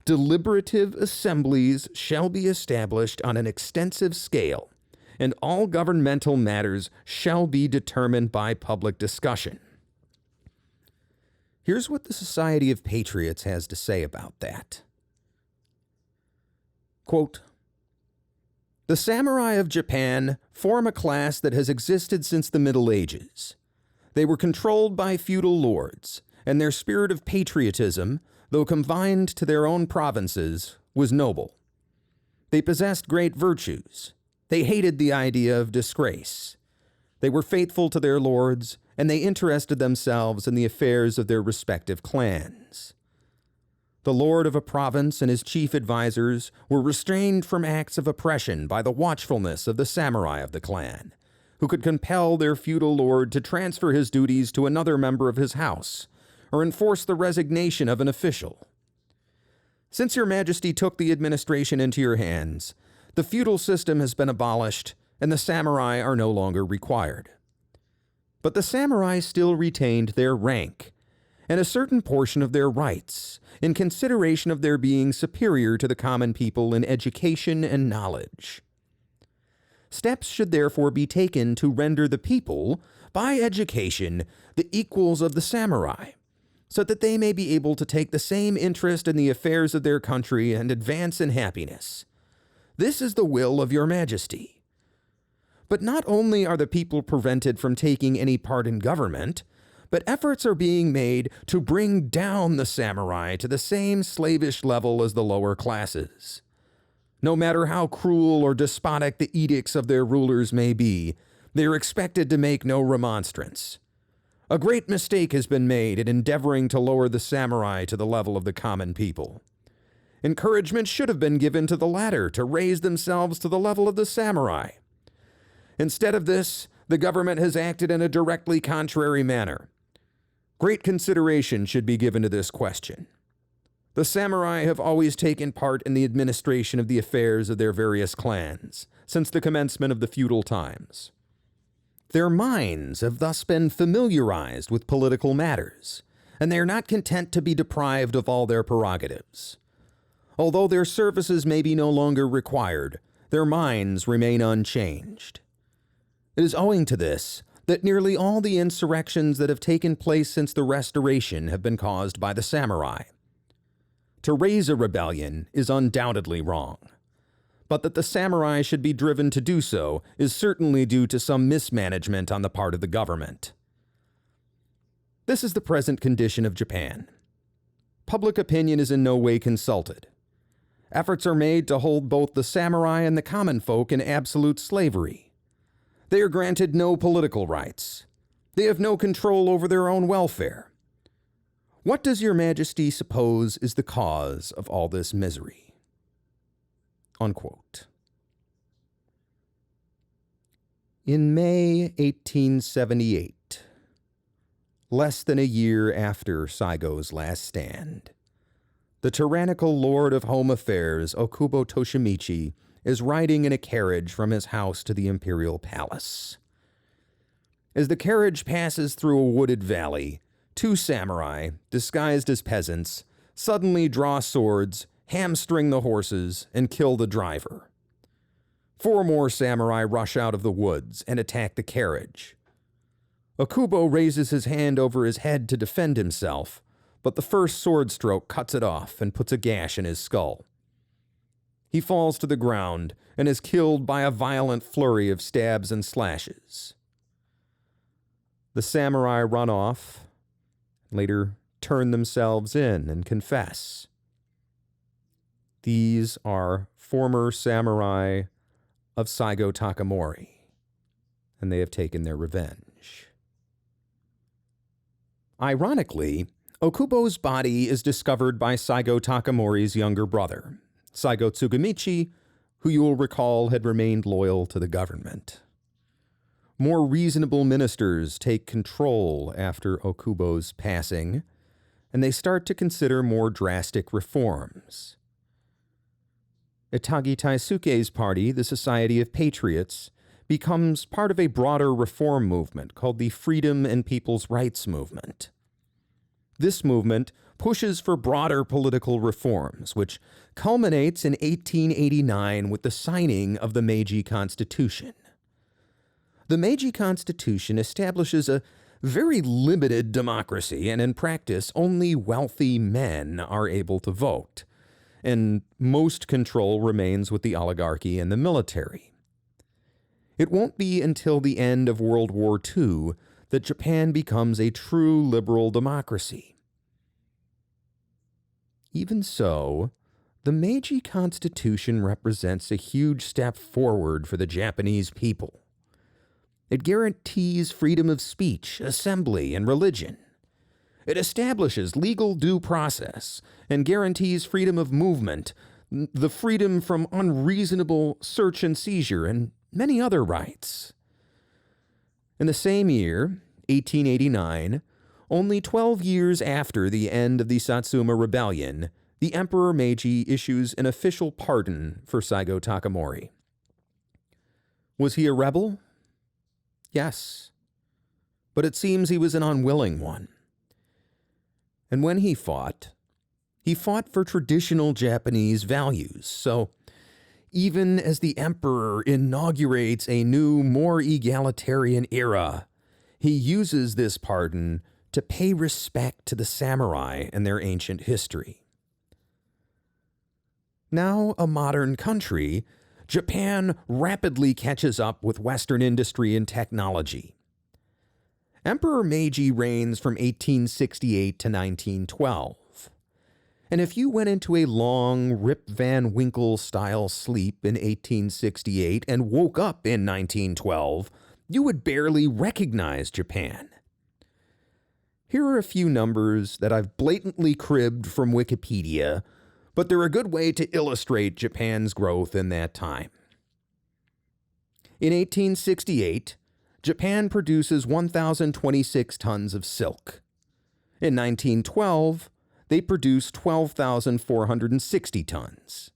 "Deliberative assemblies shall be established on an extensive scale, and all governmental matters shall be determined by public discussion." Here's what the Society of Patriots has to say about that. Quote, "The samurai of Japan form a class that has existed since the Middle Ages. They were controlled by feudal lords, and their spirit of patriotism, though confined to their own provinces, was noble. They possessed great virtues. They hated the idea of disgrace. They were faithful to their lords, and they interested themselves in the affairs of their respective clans. The lord of a province and his chief advisors were restrained from acts of oppression by the watchfulness of the samurai of the clan, who could compel their feudal lord to transfer his duties to another member of his house, or enforce the resignation of an official. Since your majesty took the administration into your hands, the feudal system has been abolished, and the samurai are no longer required. But the samurai still retained their rank, and a certain portion of their rights, in consideration of their being superior to the common people in education and knowledge. Steps should therefore be taken to render the people, by education, the equals of the samurai, so that they may be able to take the same interest in the affairs of their country and advance in happiness. This is the will of your majesty. But not only are the people prevented from taking any part in government, but efforts are being made to bring down the samurai to the same slavish level as the lower classes. No matter how cruel or despotic the edicts of their rulers may be, they are expected to make no remonstrance. A great mistake has been made in endeavoring to lower the samurai to the level of the common people. Encouragement should have been given to the latter to raise themselves to the level of the samurai. Instead of this, the government has acted in a directly contrary manner. Great consideration should be given to this question. The samurai have always taken part in the administration of the affairs of their various clans, since the commencement of the feudal times. Their minds have thus been familiarized with political matters, and they are not content to be deprived of all their prerogatives. Although their services may be no longer required, their minds remain unchanged. It is owing to this that nearly all the insurrections that have taken place since the Restoration have been caused by the samurai. To raise a rebellion is undoubtedly wrong, but that the samurai should be driven to do so is certainly due to some mismanagement on the part of the government. This is the present condition of Japan. Public opinion is in no way consulted. Efforts are made to hold both the samurai and the common folk in absolute slavery. They are granted no political rights. They have no control over their own welfare. What does your majesty suppose is the cause of all this misery?" Unquote. In May 1878, less than a year after Saigo's last stand, the tyrannical lord of home affairs, Okubo Toshimichi, is riding in a carriage from his house to the imperial palace. As the carriage passes through a wooded valley, two samurai, disguised as peasants, suddenly draw swords, hamstring the horses, and kill the driver. 4 more samurai rush out of the woods and attack the carriage. Okubo raises his hand over his head to defend himself, but the first sword stroke cuts it off and puts a gash in his skull. He falls to the ground and is killed by a violent flurry of stabs and slashes. The samurai run off, later turn themselves in and confess. These are former samurai of Saigo Takamori, and they have taken their revenge. Ironically, Okubo's body is discovered by Saigo Takamori's younger brother, Saigo Tsugamichi, who you will recall had remained loyal to the government. More reasonable ministers take control after Okubo's passing, and they start to consider more drastic reforms. Itagi Taisuke's party, the Society of Patriots, becomes part of a broader reform movement called the Freedom and People's Rights Movement. This movement pushes for broader political reforms, which culminates in 1889 with the signing of the Meiji Constitution. The Meiji Constitution establishes a very limited democracy, and in practice, only wealthy men are able to vote, and most control remains with the oligarchy and the military. It won't be until the end of World War II that Japan becomes a true liberal democracy. Even so, the Meiji Constitution represents a huge step forward for the Japanese people. It guarantees freedom of speech, assembly, and religion. It establishes legal due process and guarantees freedom of movement, the freedom from unreasonable search and seizure, and many other rights. In the same year, 1889, only 12 years after the end of the Satsuma Rebellion, the Emperor Meiji issues an official pardon for Saigo Takamori. Was he a rebel? Yes, but it seems he was an unwilling one. And when he fought for traditional Japanese values. So even as the emperor inaugurates a new, more egalitarian era, he uses this pardon to pay respect to the samurai and their ancient history. Now a modern country, Japan rapidly catches up with Western industry and technology. Emperor Meiji reigns from 1868 to 1912. And if you went into a long Rip Van Winkle-style sleep in 1868 and woke up in 1912, you would barely recognize Japan. Here are a few numbers that I've blatantly cribbed from Wikipedia, but they're a good way to illustrate Japan's growth in that time. In 1868, Japan produces 1,026 tons of silk. In 1912, they produce 12,460 tons.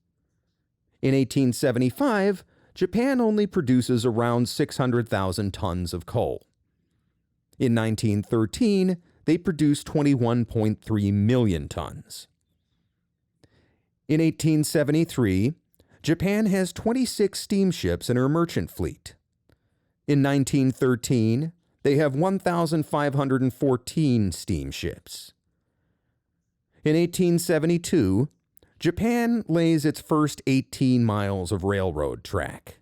In 1875, Japan only produces around 600,000 tons of coal. In 1913, they produce 21.3 million tons. In 1873, Japan has 26 steamships in her merchant fleet. In 1913, they have 1,514 steamships. In 1872, Japan lays its first 18 miles of railroad track.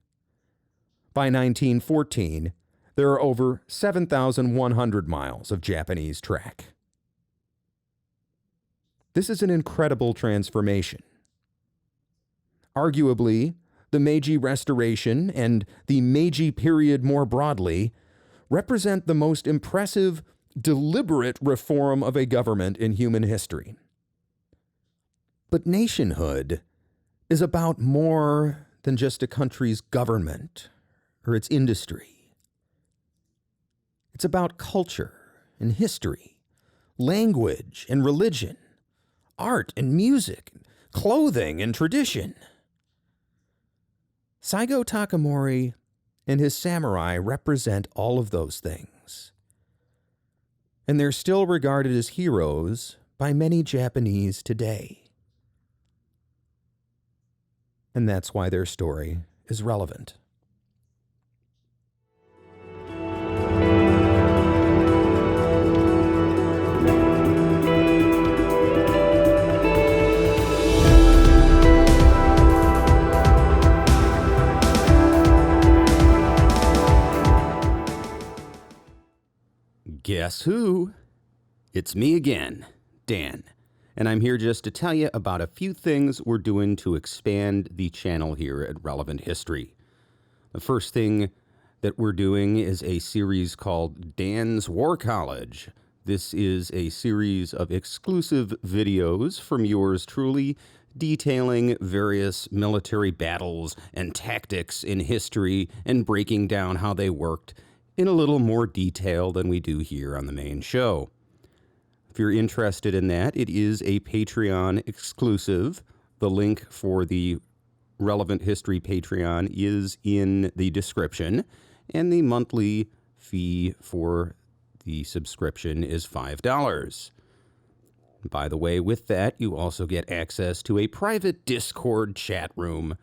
By 1914, there are over 7,100 miles of Japanese track. This is an incredible transformation. Arguably, the Meiji Restoration and the Meiji period more broadly represent the most impressive deliberate reform of a government in human history. But nationhood is about more than just a country's government or its industry. It's about culture and history, language and religion, art and music, clothing and tradition. Saigo Takamori and his samurai represent all of those things. And they're still regarded as heroes by many Japanese today. And that's why their story is relevant. Guess who? It's me again, Dan, and I'm here just to tell you about a few things we're doing to expand the channel here at Relevant History. The first thing that we're doing is a series called Dan's War College. This is a series of exclusive videos from yours truly, detailing various military battles and tactics in history and breaking down how they worked in a little more detail than we do here on the main show. If you're interested in that, it is a Patreon exclusive. The link for the Relevant History Patreon is in the description, and the monthly fee for the subscription is $5. By the way, with that, you also get access to a private Discord chat room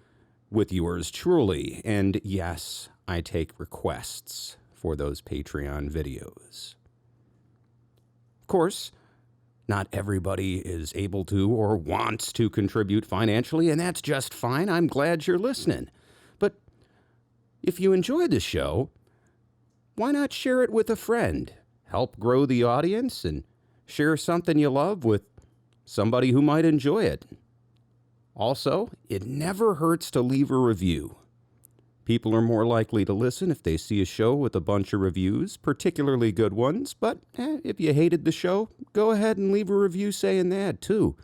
with yours truly. And yes, I take requests for those Patreon videos. Of course, not everybody is able to or wants to contribute financially, and that's just fine. I'm glad you're listening. But if you enjoy the show, why not share it with a friend? Help grow the audience and share something you love with somebody who might enjoy it. Also, it never hurts to leave a review. People are more likely to listen if they see a show with a bunch of reviews, particularly good ones, but if you hated the show, go ahead and leave a review saying that, too.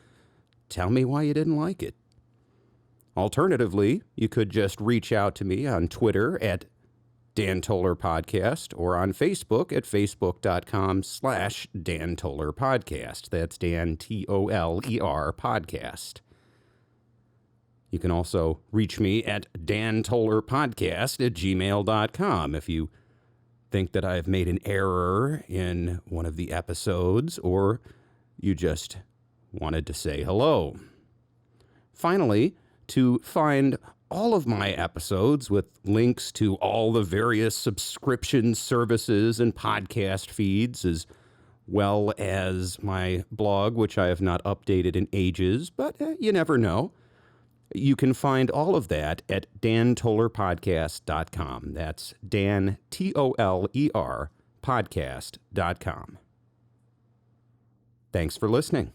Tell me why you didn't like it. Alternatively, you could just reach out to me on Twitter at Dan Toller Podcast or on Facebook at facebook.com/Dan Toller Podcast. That's Dan, Toller Podcast. You can also reach me at dantollerpodcast@gmail.com if you think that I've made an error in one of the episodes or you just wanted to say hello. Finally, to find all of my episodes with links to all the various subscription services and podcast feeds, as well as my blog, which I have not updated in ages, but you never know. You can find all of that at dantollerpodcast.com. That's Dan, Toller, podcast.com. Thanks for listening.